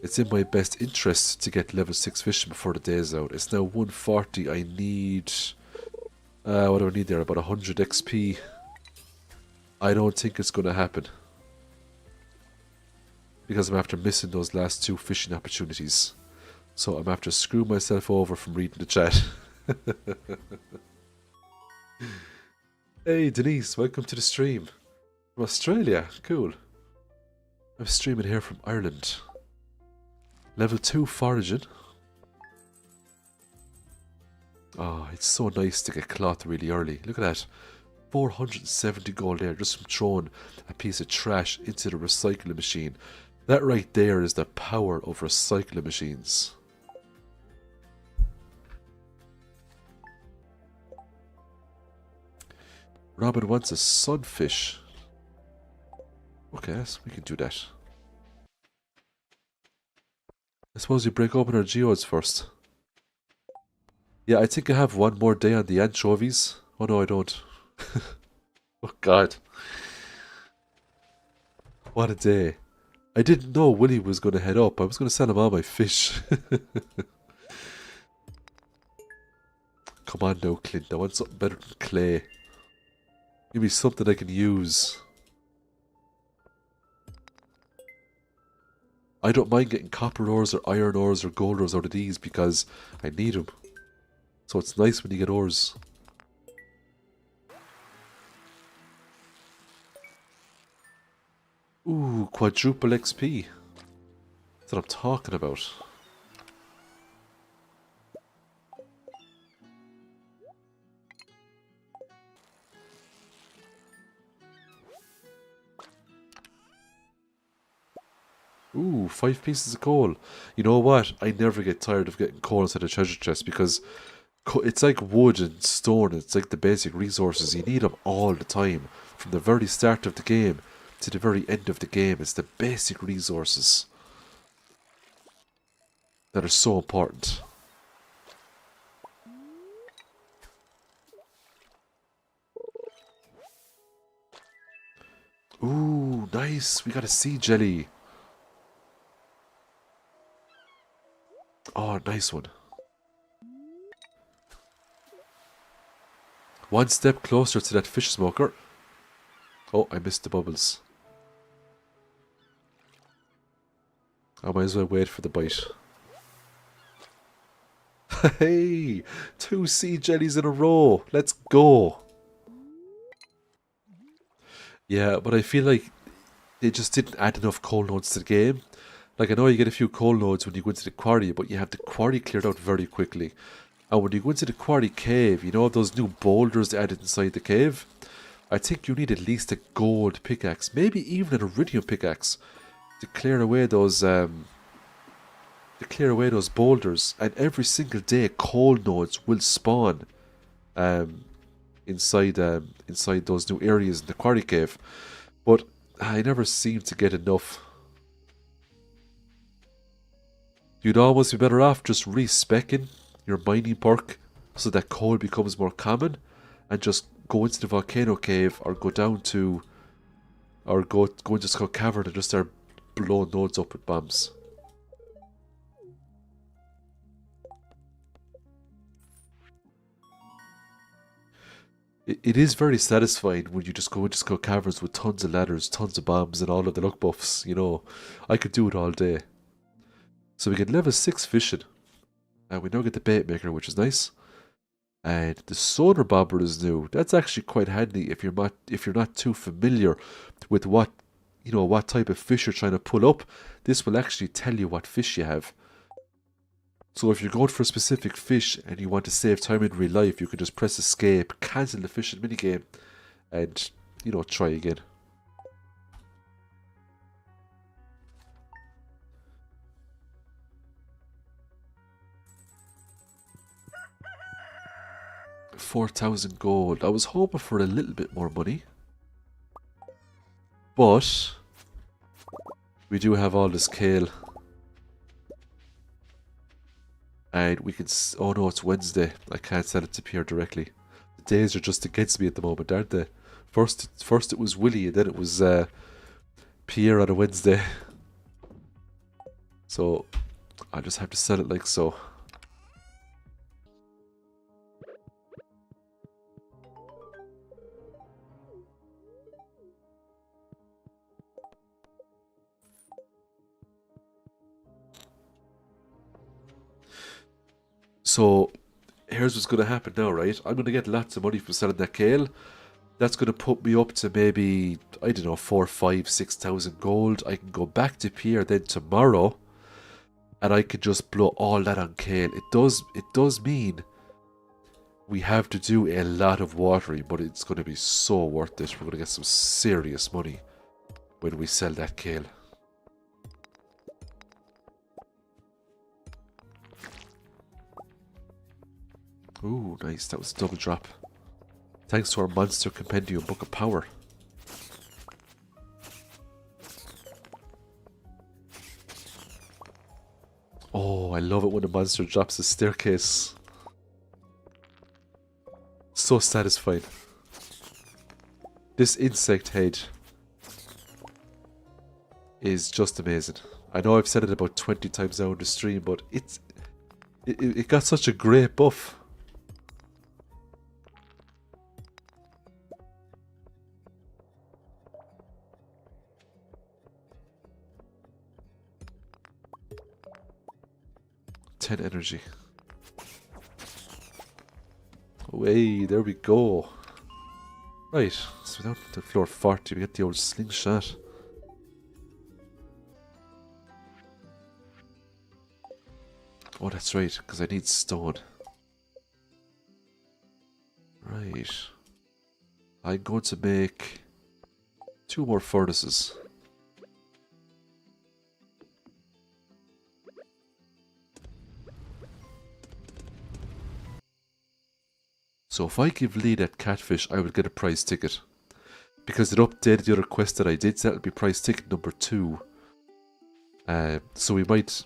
it's in my best interest to get level 6 fishing before the day is out. It's now 140. I need... what do I need there? About 100 XP. I don't think it's going to happen. Because I'm after missing those last 2 fishing opportunities. So I'm after screwing myself over from reading the chat. Hey Denise, welcome to the stream. From Australia, cool. I'm streaming here from Ireland. Level 2 foraging. Oh, it's so nice to get cloth really early. Look at that. 470 gold there just from throwing a piece of trash into the recycling machine. That right there is the power of recycling machines. Robin wants a sunfish. Okay, so we can do that. I suppose you break open our geodes first. Yeah, I think I have one more day on the anchovies. Oh no, I don't. Oh god. What a day. I didn't know Willie was going to head up. I was going to send him all my fish. Come on now, Clint. I want something better than clay. Give me something I can use. I don't mind getting copper ores or iron ores or gold ores out of these because I need them. So it's nice when you get ores. Ooh, quadruple XP. That's what I'm talking about. Ooh, 5 pieces of coal. You know what? I never get tired of getting coal inside a treasure chest because it's like wood and stone. It's like the basic resources. You need them all the time. From the very start of the game to the very end of the game. It's the basic resources that are so important. Ooh, nice. We got a sea jelly. Oh, nice one. One step closer to that fish smoker. Oh, I missed the bubbles. I might as well wait for the bite. Hey! 2 sea jellies in a row. Let's go. Yeah, but I feel like they just didn't add enough coal nodes to the game. Like, I know you get a few coal nodes when you go into the quarry, but you have the quarry cleared out very quickly. And when you go into the quarry cave, you know those new boulders they added inside the cave? I think you need at least a gold pickaxe, maybe even an iridium pickaxe, to clear away those boulders. And every single day, coal nodes will spawn inside those new areas in the quarry cave. But I never seem to get enough. You'd almost be better off just respecking your mining perk so that coal becomes more common, and just go into the volcano cave or go down to, or go into Skull Cavern and just start blowing nodes up with bombs. It is very satisfying when you just go into Skull Caverns with tons of ladders, tons of bombs, and all of the luck buffs. You know, I could do it all day. So we get level 6 fishing, and we now get the bait maker, which is nice. And the sonar bobber is new. That's actually quite handy if you're not too familiar with what type of fish you're trying to pull up. This will actually tell you what fish you have. So if you're going for a specific fish and you want to save time in real life, you can just press escape, cancel the fishing minigame, and try again. $4,000 gold. I was hoping for a little bit more money, but we do have all this kale, and we can. Oh no, it's Wednesday. I can't sell it to Pierre directly. The days are just against me at the moment, aren't they? First it was Willie, and then it was Pierre on a Wednesday. So I just have to sell it like so. So here's what's going to happen now, right? I'm going to get lots of money from selling that kale. That's going to put me up to maybe, I don't know, 4, 5, 6,000 gold. I can go back to Pierre then tomorrow, and I can just blow all that on kale. It does mean we have to do a lot of watering, but it's going to be so worth it. We're going to get some serious money when we sell that kale. Ooh, nice. That was a double drop. Thanks to our Monster Compendium Book of Power. Oh, I love it when a monster drops a staircase. So satisfying. This insect head is just amazing. I know I've said it about 20 times now in the stream, but it got such a great buff. Energy. Away, there we go. Right, so down to floor 40, we get the old slingshot. Oh, that's right, because I need stone. Right. I'm going to make 2 more furnaces. So if I give Lee that catfish, I will get a prize ticket. Because it updated the other quest that I did, so that'll be prize ticket number 2. So we might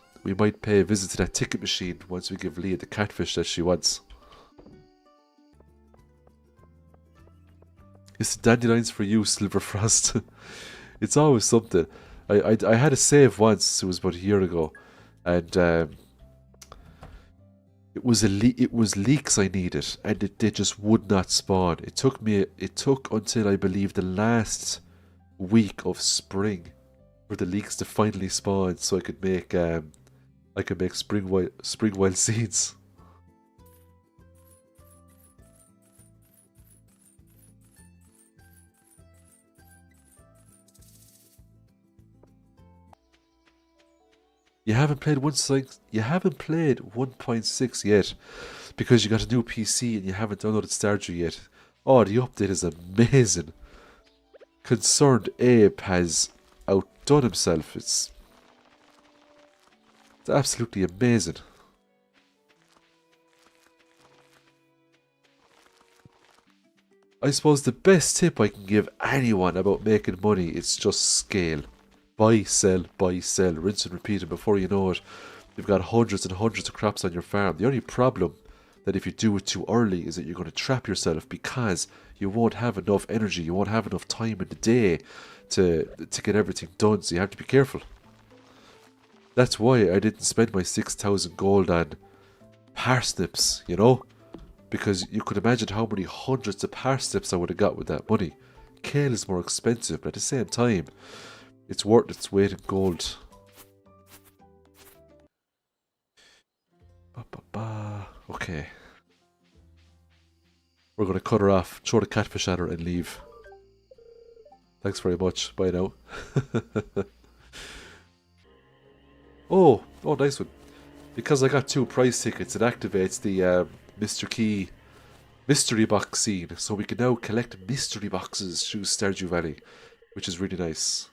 pay a visit to that ticket machine once we give Lee the catfish that she wants. It's the dandelions for you, Silverfrost. It's always something. I had a save once, it was about a year ago, and it was leeks I needed, and they just would not spawn. It took until I believe the last week of spring for the leeks to finally spawn, so I could make spring wild seeds. You haven't played 1.6 yet because you got a new PC and you haven't downloaded Stardew yet. Oh, the update is amazing. Concerned Abe has outdone himself. It's absolutely amazing. I suppose the best tip I can give anyone about making money is just scale. Buy, sell, rinse and repeat, and before you know it, you've got hundreds and hundreds of crops on your farm. The only problem that if you do it too early is that you're going to trap yourself because you won't have enough energy, you won't have enough time in the day to get everything done, so you have to be careful. That's why I didn't spend my 6,000 gold on parsnips, you know? Because you could imagine how many hundreds of parsnips I would have got with that money. Kale is more expensive, but at the same time, it's worth its weight in gold. Okay. We're going to cut her off, throw the catfish at her and leave. Thanks very much. Bye now. Oh, nice one. Because I got 2 prize tickets, it activates the Mr. Key mystery box scene. So we can now collect mystery boxes through Stardew Valley, which is really nice.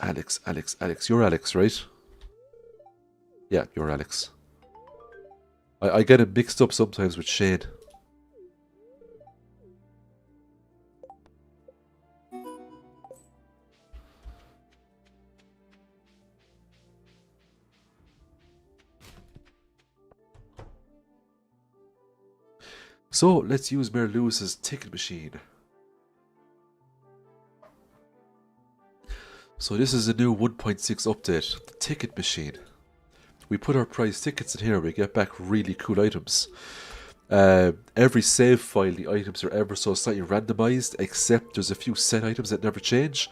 Alex. You're Alex, right? Yeah, you're Alex. I get it mixed up sometimes with Shane. So, let's use Mayor Lewis's ticket machine. So this is a new 1.6 update, the ticket machine. We put our prize tickets in here, we get back really cool items. Every save file, the items are ever so slightly randomized, except there's a few set items that never change.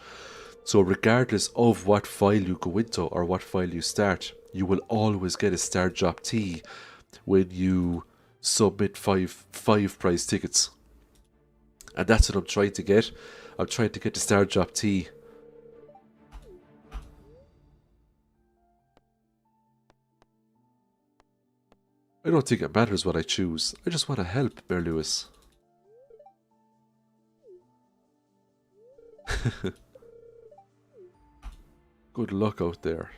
So regardless of what file you go into or what file you start, you will always get a star drop tea when you submit five prize tickets. And that's what I'm trying to get. I'm trying to get the star drop tea. I don't think it matters what I choose. I just want to help, Bear Lewis. Good luck out there.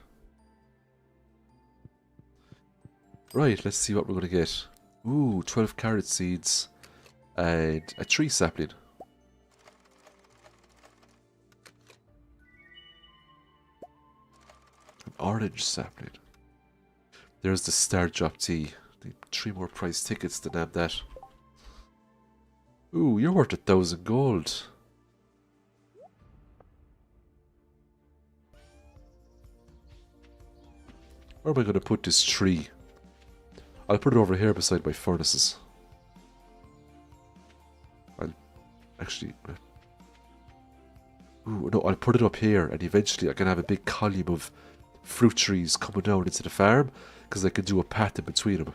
Right, let's see what we're going to get. Ooh, 12 carrot seeds and a tree sapling. An orange sapling. There's the star drop tea. 3 more prize tickets to nab that. Ooh, you're worth 1,000 gold. Where am I going to put this tree? I'll put it over here beside my furnaces. I'll actually... Ooh, no, I'll put it up here, and eventually I can have a big column of fruit trees coming down into the farm, because I can do a path in between them.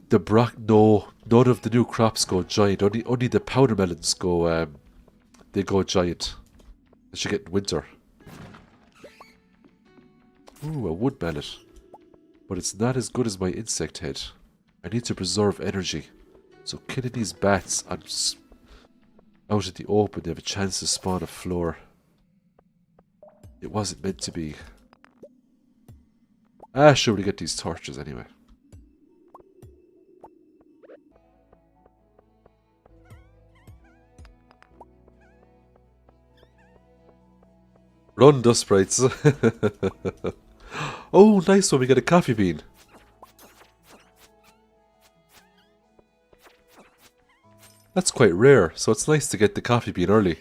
No, none of the new crops go giant. Only the powder melons go, they go giant. They should get in winter. Ooh, a wood mallet. But it's not as good as my insect head. I need to preserve energy. So killing these bats out in the open, they have a chance to spawn a floor. It wasn't meant to be. Ah, sure, we get these torches anyway. Run, dust sprites. Oh, nice one, we get a coffee bean. That's quite rare, so it's nice to get the coffee bean early.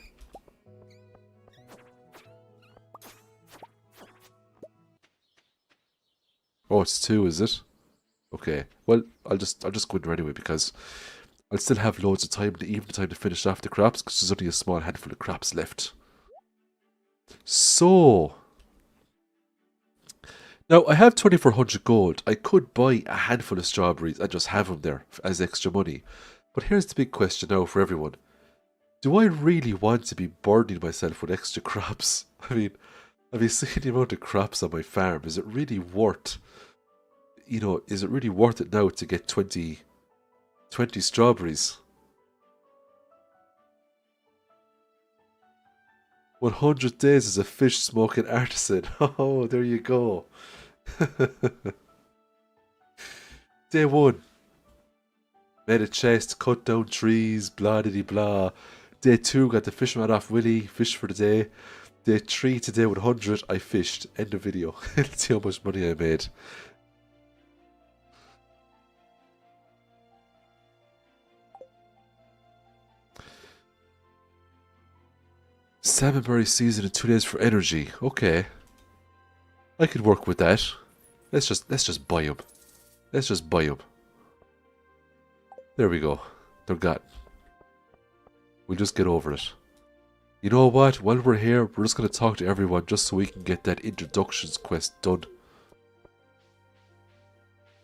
Oh, it's 2, is it? Okay. Well, I'll just go in there anyway because I'll still have loads of time, even time to finish off the crops, because there's only a small handful of crops left. So now I have 2,400 gold. I could buy a handful of strawberries and just have them there as extra money. But here's the big question now for everyone. Do I really want to be burdening myself with extra crops? I mean, have you seen the amount of crops on my farm? Is it really worth, is it really worth it now to get 20 strawberries? 100 days as a fish smoking artisan. Oh, there you go. Day 1. Made a chest, cut down trees, blah diddy blah. Day 2, got the fisherman off Willie, fished for the day. Day 3, today 100, I fished. End of video. Let's see how much money I made. Salmonberry season in 2 days for energy. Okay. I could work with that. Let's just buy them. Let's just buy them. There we go. They're gone. We'll just get over it. You know what? While we're here, we're just going to talk to everyone just so we can get that introductions quest done.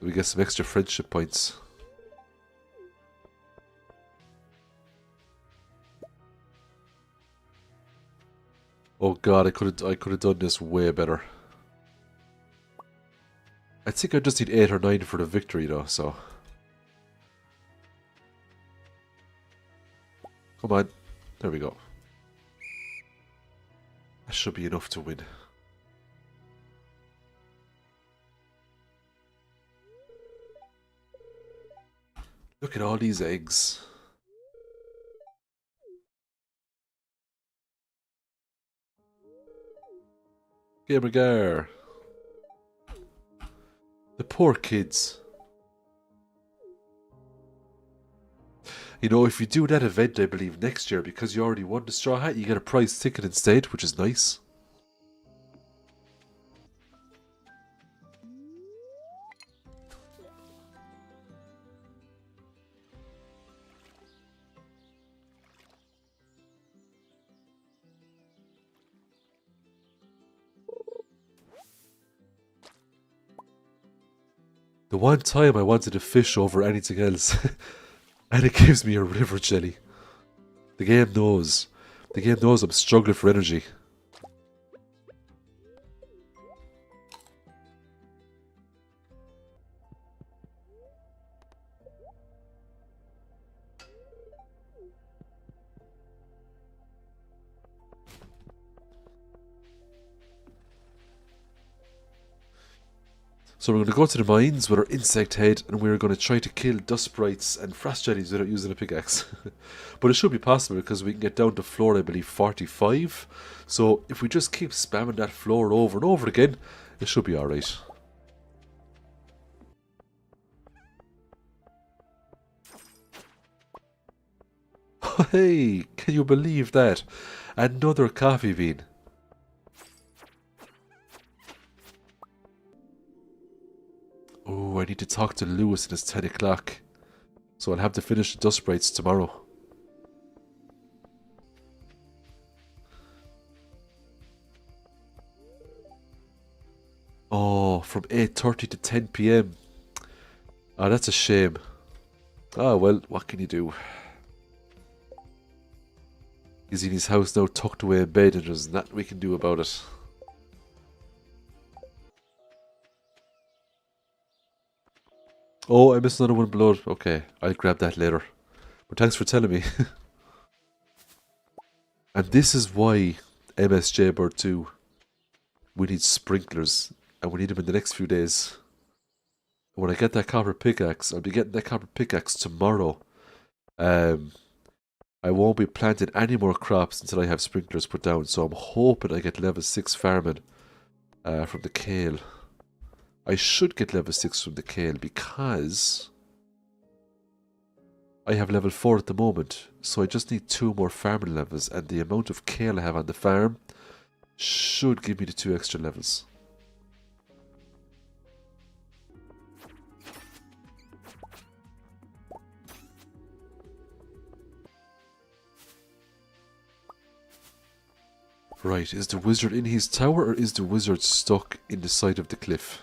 We get some extra friendship points. Oh god, I could have done this way better. I think I just need 8 or 9 for the victory though, so. Come on. There we go. That should be enough to win. Look at all these eggs. Gamer Gar. The poor kids. You know, if you do that event, I believe, next year, because you already won the straw hat, you get a prize ticket instead, which is nice. The one time I wanted a fish over anything else, and it gives me a river jelly. The game knows. The game knows I'm struggling for energy. So we're going to go to the mines with our insect head, and we're going to try to kill dust sprites and frost jellies without using a pickaxe. But it should be possible because we can get down to floor, I believe, 45. So if we just keep spamming that floor over and over again, it should be alright. Hey, can you believe that? Another coffee bean. Oh, I need to talk to Lewis and it's 10 o'clock. So I'll have to finish the dust sprites tomorrow. Oh, from 8:30 to 10 PM. Ah, that's a shame. Ah, well, what can you do? He's in his house now, tucked away in bed, and there's nothing we can do about it. Oh, I missed another one blood. Okay, I'll grab that later. But thanks for telling me. And this is why MSJ Bird 2, we need sprinklers, and we need them in the next few days. When I get that copper pickaxe, I'll be getting that copper pickaxe tomorrow. I won't be planting any more crops until I have sprinklers put down, so I'm hoping I get level 6 farming from the kale. I should get level 6 from the kale because I have level 4 at the moment, so I just need 2 more farming levels, and the amount of kale I have on the farm should give me the 2 extra levels. Right, is the wizard in his tower, or is the wizard stuck in the side of the cliff?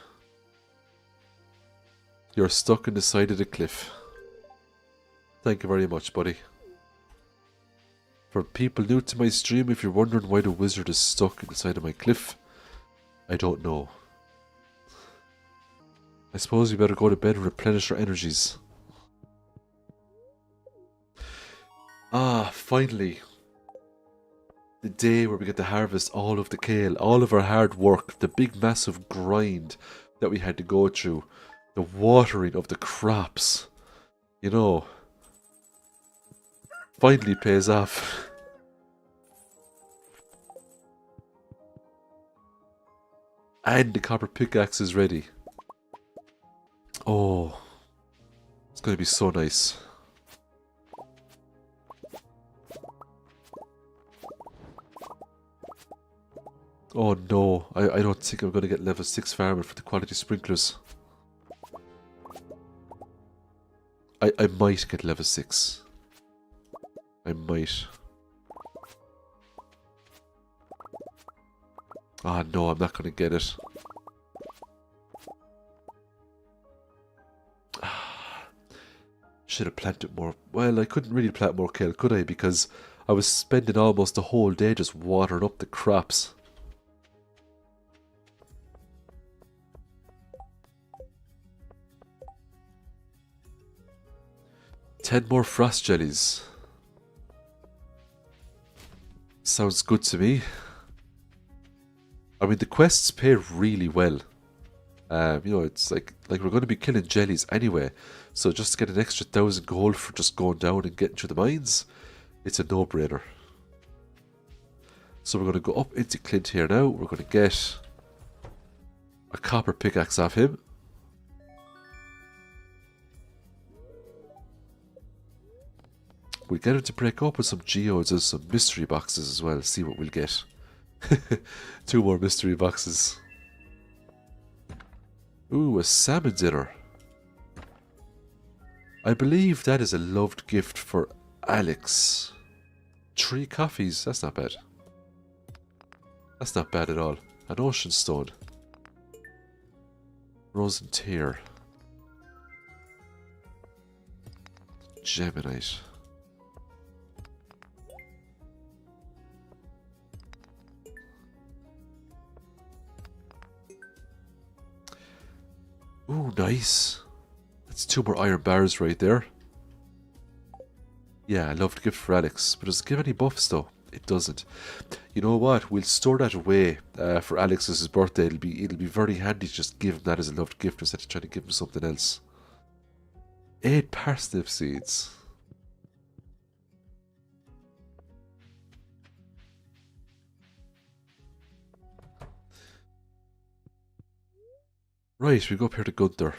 You're stuck in the side of the cliff. Thank you very much, buddy. For people new to my stream, if you're wondering why the wizard is stuck in the side of my cliff, I don't know. I suppose we better go to bed and replenish our energies. Ah, finally. The day where we get to harvest all of the kale, all of our hard work, the big massive grind that we had to go through, the watering of the crops, you know, finally pays off. And the copper pickaxe is ready. Oh, it's going to be so nice. Oh no, I don't think I'm going to get level 6 farming for the quality sprinklers. I might get level 6. I might. Ah no, I'm not going to get it. Should have planted more. Well, I couldn't really plant more kale, could I? Because I was spending almost the whole day just watering up the crops. Ten more frost jellies. Sounds good to me. I mean, the quests pay really well. You know, it's like we're going to be killing jellies anyway. So just to get an extra 1,000 gold for just going down and getting through the mines, it's a no-brainer. So we're going to go up into Clint here now. We're going to get a copper pickaxe off him. We'll get him to break open some geodes and some mystery boxes as well. See what we'll get. 2 more mystery boxes. Ooh, a salmon dinner. I believe that is a loved gift for Alex. 3 coffees. That's not bad. That's not bad at all. An ocean stone. Rose and tear. Geminite. Ooh, nice. That's 2 more iron bars right there. Yeah, I love the gift for Alex, but does it give any buffs though? It doesn't. You know what? We'll store that away for Alex's birthday. It'll be very handy to just give him that as a loved gift instead of trying to give him something else. 8 parsnip seeds. Right, we go up here to Gunther.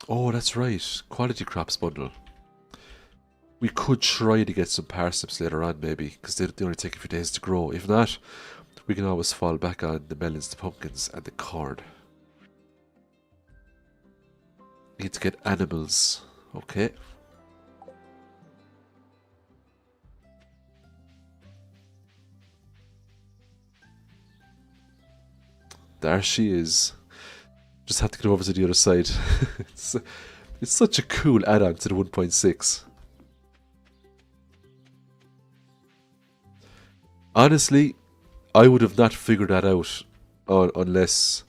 Oh, that's right. Quality crops bundle. We could try to get some parsnips later on, maybe, because they only take a few days to grow. If not, we can always fall back on the melons, the pumpkins, and the corn. Need to get animals. Okay. There she is. Just have to get over to the other side. it's such a cool add-on to the 1.6. Honestly, I would have not figured that out unless,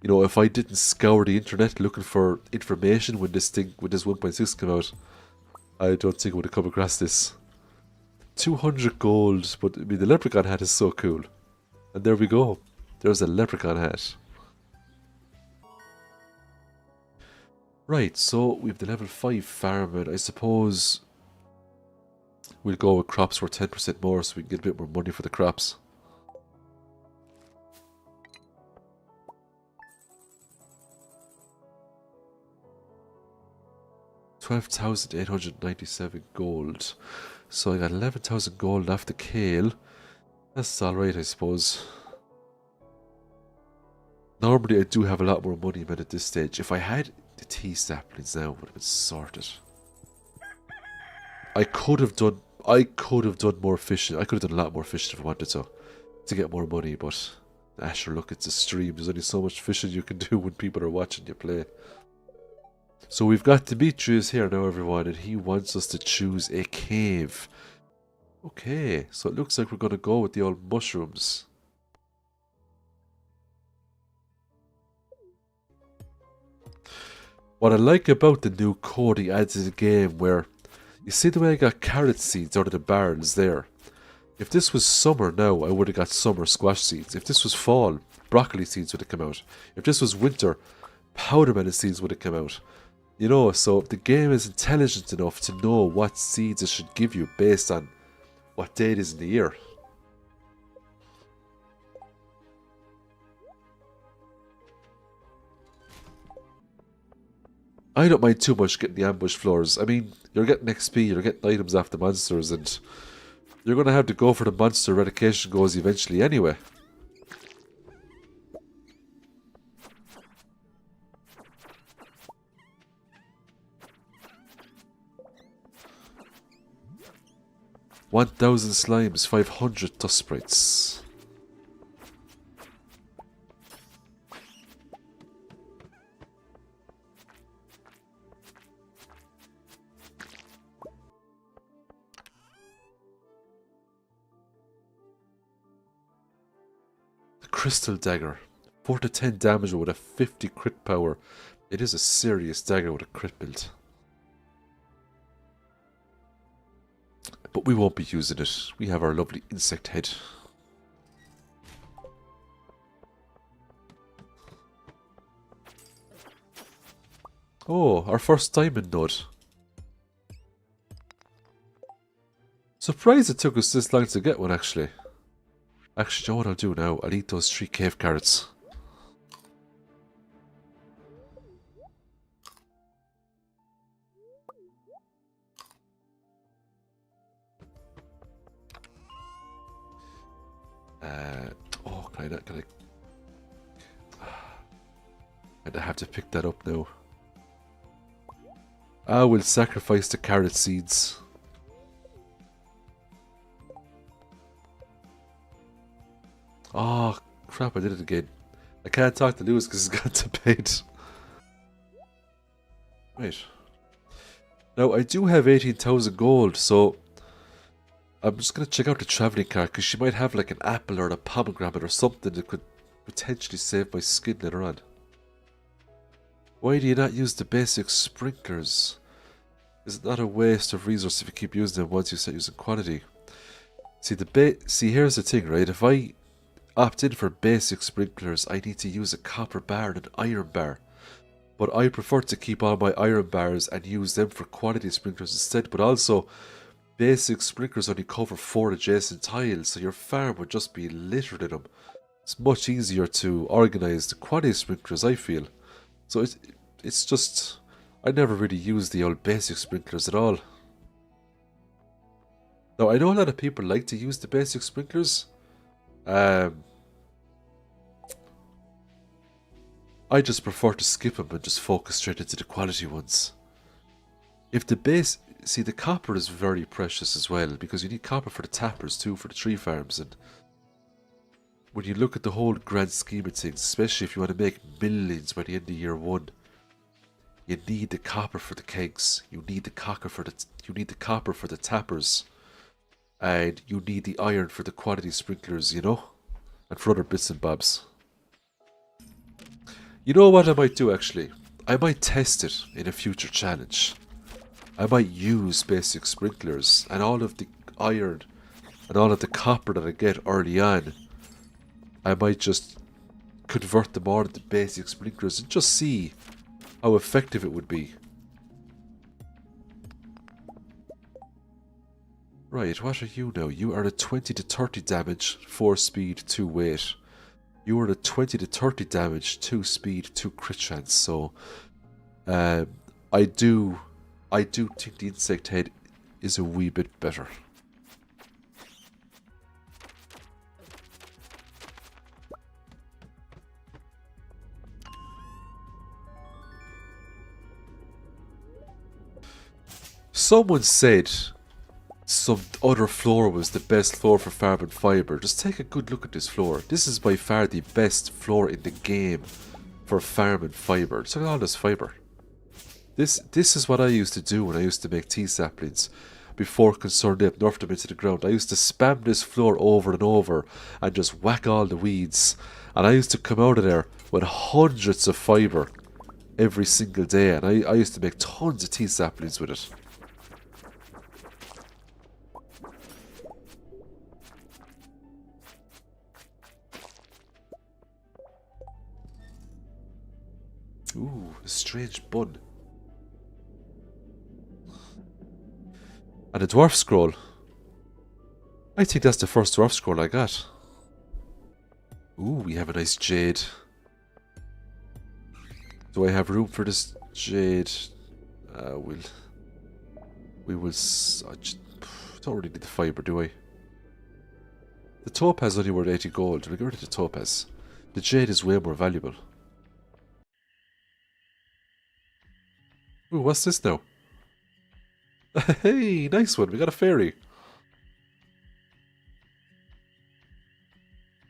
you know, if I didn't scour the internet looking for information when this 1.6 came out, I don't think I would have come across this. 200 gold, but I mean the leprechaun hat is so cool. And there we go. There's a leprechaun hat. Right, so we have the level 5 farming. I suppose we'll go with crops for 10% more so we can get a bit more money for the crops. $12,897 gold. So I got 11,000 gold off the Kale. That's alright, I suppose. Normally I do have a lot more money but at this stage. If I had the tea saplings now, it would have been sorted. I could have done more fishing. I could have done a lot more fishing if I wanted to get more money, but sure, look, it's a stream. There's only so much fishing you can do when people are watching you play. So we've got Demetrius here now, everyone, and he wants us to choose a cave. Okay, so it looks like we're going to go with the old mushrooms. What I like about the new code he adds to the game, where you see the way I got carrot seeds out of the barrels there. If this was summer now, I would have got summer squash seeds. If this was fall, broccoli seeds would have come out. If this was winter, powder melon seeds would have come out. You know, so the game is intelligent enough to know what seeds it should give you based on what day it is in the year. I don't mind too much getting the ambush floors. I mean, you're getting XP, you're getting items off the monsters, and you're going to have to go for the monster eradication goals eventually anyway. $1,000 slimes, 500 dust sprites. Crystal dagger. 4 to 10 damage with a 50 crit power. It is a serious dagger with a crit build. But we won't be using it. We have our lovely insect head. Oh, our first diamond node. Surprised it took us this long to get one, actually. Actually, you know what I'll do now? I'll eat those 3 cave carrots. Oh, can I have to pick that up now. I will sacrifice the carrot seeds. Oh, crap, I did it again. I can't talk to Lewis because he's got to bed. Right. Now, I do have 18,000 gold, so I'm just going to check out the traveling cart because she might have like an apple or a pomegranate or something that could potentially save my skin later on. Why do you not use the basic sprinklers? Is it not a waste of resource if you keep using them once you start using quantity? See, here's the thing, right? If I opt in for basic sprinklers, I need to use a copper bar and an iron bar. But I prefer to keep all my iron bars and use them for quantity sprinklers instead. But also, basic sprinklers only cover 4 adjacent tiles, so your farm would just be littered in them. It's much easier to organise the quantity sprinklers, I feel. So it's just, I never really use the old basic sprinklers at all. Now, I know a lot of people like to use the basic sprinklers. I just prefer to skip them and just focus straight into the quality ones. If the base, see, the copper is very precious as well, because you need copper for the tappers too, for the tree farms. And when you look at the whole grand scheme of things, especially if you want to make millions by the end of year 1, you need the copper for the kegs, you need the copper for the tappers, and you need the iron for the quantity sprinklers, you know, and for other bits and bobs. You know what I might do actually? I might test it in a future challenge. I might use basic sprinklers and all of the iron and all of the copper that I get early on. I might just convert them all into basic sprinklers and just see how effective it would be. Right, what are you now? You are a 20 to 30 damage, 4 speed, 2 weight. You are a 20 to 30 damage, 2 speed, 2 crit chance. So, I do think the insect head is a wee bit better. Someone said some other floor was the best floor for farm and fiber. Just take a good look at this floor. This is by far the best floor in the game for farm and fiber. Look at all this fiber. This is what I used to do when I used to make tea saplings before Concerned Ape nerfed them into the ground. I used to spam this floor over and over and just whack all the weeds. And I used to come out of there with hundreds of fiber every single day. And I used to make tons of tea saplings with it. Ooh, a strange bun. And a dwarf scroll. I think that's the first dwarf scroll I got. Ooh, we have a nice jade. Do I have room for this jade? We will. I don't really need the fiber, do I? The topaz only worth 80 gold. We'll get rid of the topaz. The jade is way more valuable. Ooh, what's this now? Hey, nice one. We got a fairy.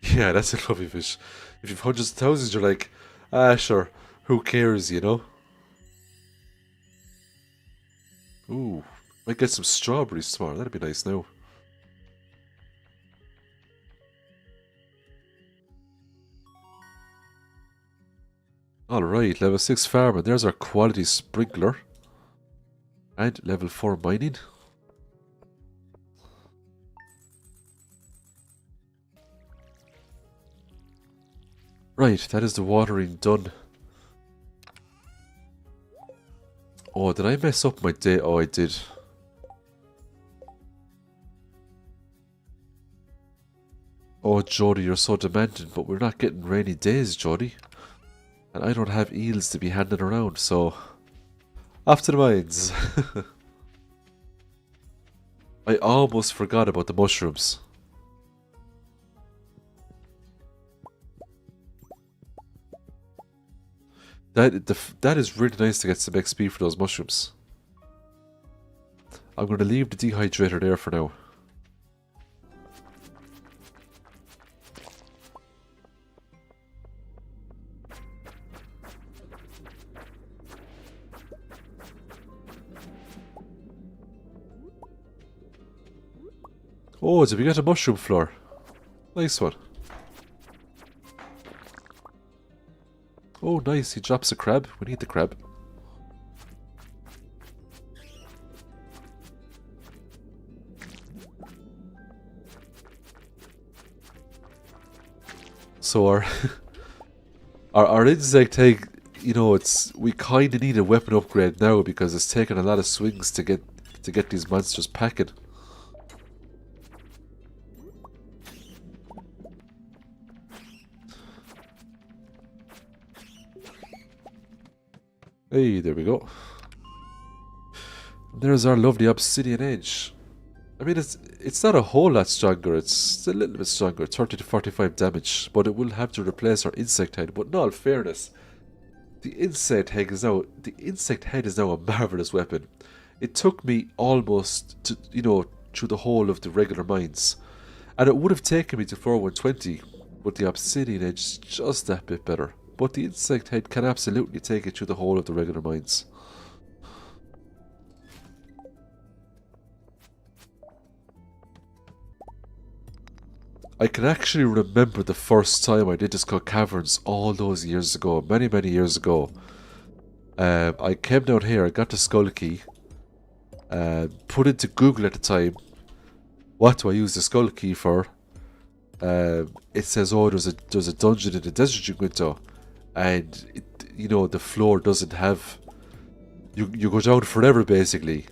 Yeah, that's a lovely fish. If you've hundreds of thousands, you're like, ah, sure. Who cares, you know? Ooh, might get some strawberries tomorrow. That'd be nice now. Alright, level 6 farmer. There's our quality sprinkler. And level 4 mining. Right, that is the watering done. Oh, did I mess up my day? Oh, I did. Oh, Jody, you're so demanding, but we're not getting rainy days, Jody. And I don't have eels to be handing around, so... Off to the mines. I almost forgot about the mushrooms. That is really nice to get some XP for those mushrooms. I'm going to leave the dehydrator there for now. Oh, did we get a mushroom floor? Nice one. Oh, nice. He drops a crab. We need the crab. So our insect egg, you know, we kind of need a weapon upgrade now because it's taken a lot of swings to get these monsters packing. Hey, there we go. There's our lovely obsidian edge. I mean, it's not a whole lot stronger. It's a little bit stronger, 30 to 45 damage, but it will have to replace our insect head. But in all fairness, the insect head is now a marvelous weapon. It took me almost to, you know, through the whole of the regular mines, and it would have taken me to floor 120, but the obsidian edge is just that bit better. But the insect head can absolutely take it through the whole of the regular mines. I can actually remember the first time I did the Skull Caverns all those years ago, many, many years ago. I came down here, I got the Skull Key, put into Google at the time, what do I use the Skull Key for? It says, oh, there's a dungeon in the desert you can go into, and you know, the floor doesn't have, you go down forever basically.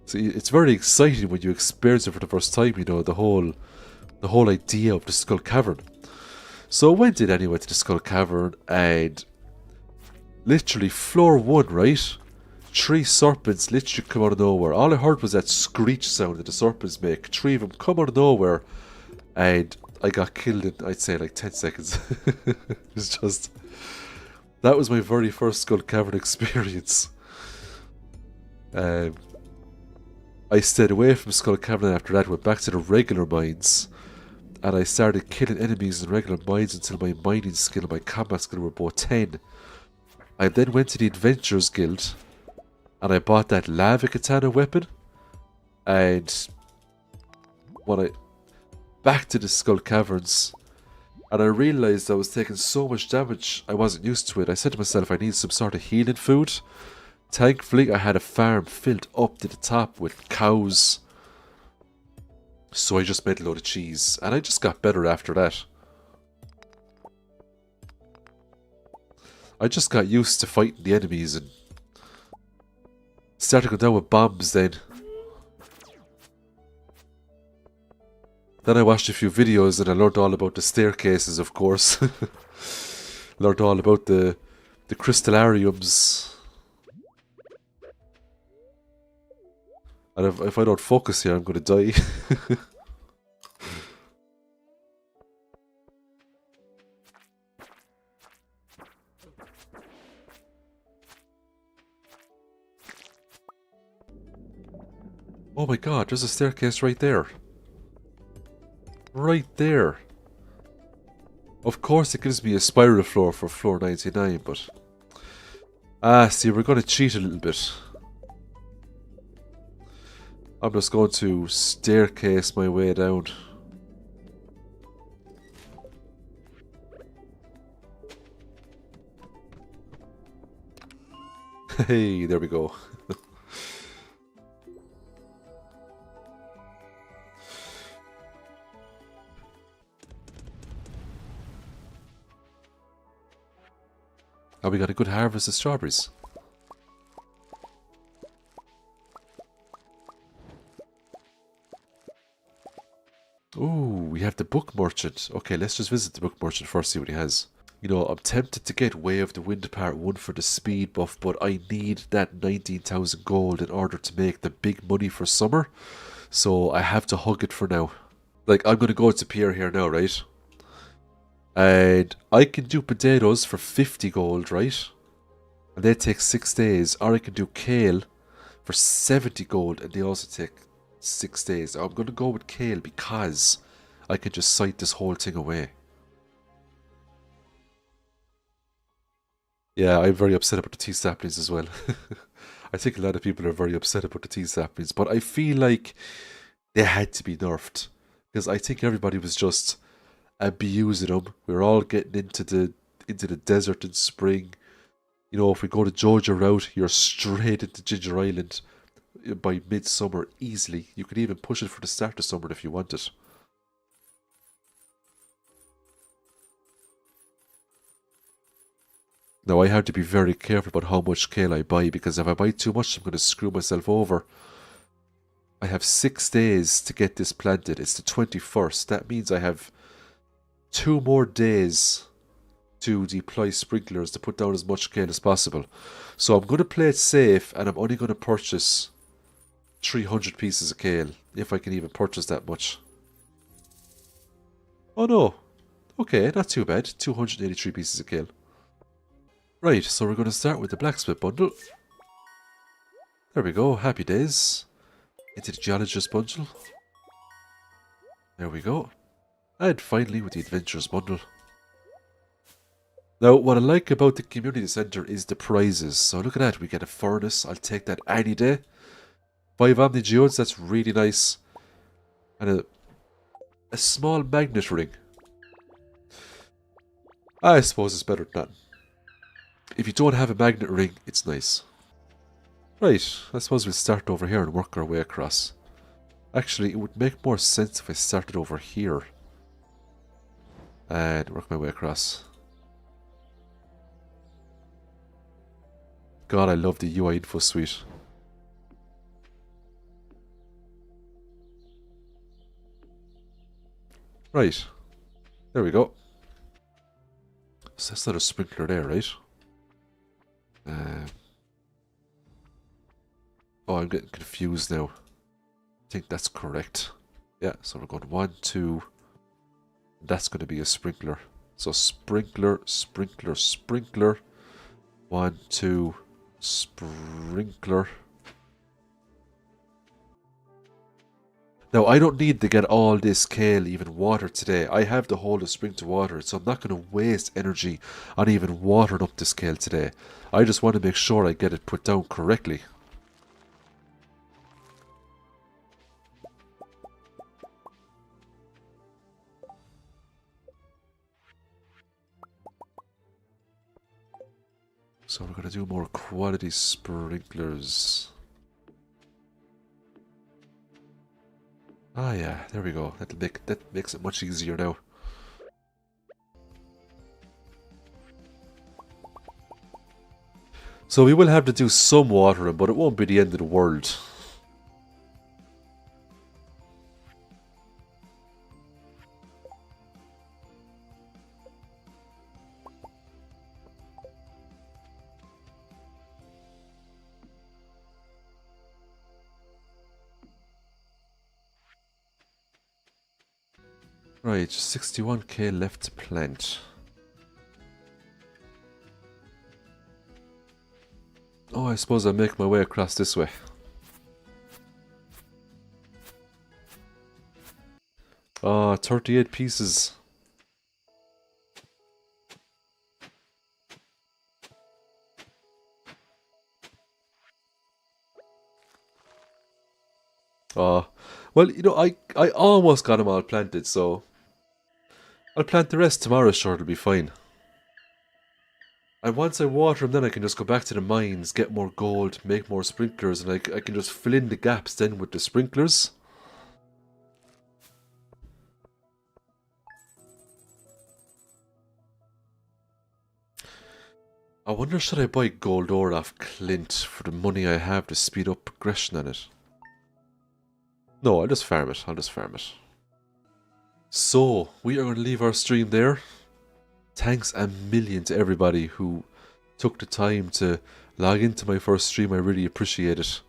So it's very exciting when you experience it for the first time, you know, the whole idea of the Skull Cavern. So I went in anyway to the Skull Cavern, and literally floor 1, right? 3 serpents literally come out of nowhere. All I heard was that screech sound that the serpents make. 3 of them come out of nowhere, and I got killed in, I'd say, like 10 seconds. It's just, that was my very first Skull Cavern experience. I stayed away from Skull Cavern after that, went back to the regular mines, and I started killing enemies in regular mines until my mining skill and my combat skill were both 10. I then went to the Adventurers Guild, and I bought that lava katana weapon, and when I back to the Skull Caverns, and I realised I was taking so much damage I wasn't used to it. I said to myself, I need some sort of healing food. Thankfully, I had a farm filled up to the top with cows, so I just made a load of cheese, and I just got better after that. I just got used to fighting the enemies and started going down with bombs then. Then I watched a few videos and I learned all about the staircases, of course. Learned all about the crystallariums. And if I don't focus here, I'm going to die. Oh my god, there's a staircase right there. Right there. Of course it gives me a spiral floor for floor 99, but... Ah, see, we're going to cheat a little bit. I'm just going to staircase my way down. Hey, there we go. Oh, we got a good harvest of strawberries. Ooh, we have the book merchant. Okay, let's just visit the book merchant first, see what he has. You know, I'm tempted to get Way of the Wind Part 1 for the speed buff, but I need that 19,000 gold in order to make the big money for summer. So I have to hug it for now. Like, I'm going to go to Pierre here now, right? And I can do potatoes for 50 gold, right? And they take 6 days. Or I can do kale for 70 gold, and they also take 6 days. I'm going to go with Kale because I can just site this whole thing away. Yeah, I'm very upset about the tea saplings as well. I think a lot of people are very upset about the tea saplings, but I feel like they had to be nerfed because I think everybody was just abusing them. We were all getting into the desert in spring. You know, if we go the Georgia route, you're straight into Ginger Island by midsummer easily. You could even push it for the start of summer if you wanted. Now I have to be very careful about how much kale I buy, because if I buy too much I'm going to screw myself over. I have 6 days to get this planted. It's the 21st. That means I have 2 more days to deploy sprinklers to put down as much kale as possible. So I'm going to play it safe, and I'm only going to purchase 300 pieces of kale, if I can even purchase that much. Oh no. Okay, not too bad. 283 pieces of kale. Right, so we're going to start with the blacksmith bundle. There we go, happy days. Into the geologist bundle. There we go. And finally with the adventurers bundle. Now, what I like about the community centre is the prizes. So look at that, we get a furnace. I'll take that any day. 5 omni geodes, that's really nice. And a small magnet ring. I suppose it's better than that. If you don't have a magnet ring, it's nice. Right, I suppose we'll start over here and work our way across. Actually, it would make more sense if I started over here. And work my way across. God, I love the UI info suite. Right, there we go. So that's not a sprinkler there, right? Oh, I'm getting confused now. I think that's correct. Yeah, so we're going 1, 2. That's going to be a sprinkler. So sprinkler, sprinkler, sprinkler. 1, 2, sprinkler. Now, I don't need to get all this kale even watered today. I have the whole of spring to water, so I'm not going to waste energy on even watering up this kale today. I just want to make sure I get it put down correctly. So we're going to do more quality sprinklers. Ah yeah, there we go. That makes it much easier now. So we will have to do some watering, but it won't be the end of the world. Right, 61k left to plant. Oh, I suppose I'll make my way across this way. Ah, 38 pieces. Oh, well, you know, I almost got them all planted, so I'll plant the rest tomorrow, sure, it'll be fine. And once I water them, then I can just go back to the mines, get more gold, make more sprinklers, and I can just fill in the gaps then with the sprinklers. I wonder, should I buy gold ore off Clint for the money I have to speed up progression on it? No, I'll just farm it. I'll just farm it. So, we are going to leave our stream there. Thanks a million to everybody who took the time to log into my first stream. I really appreciate it.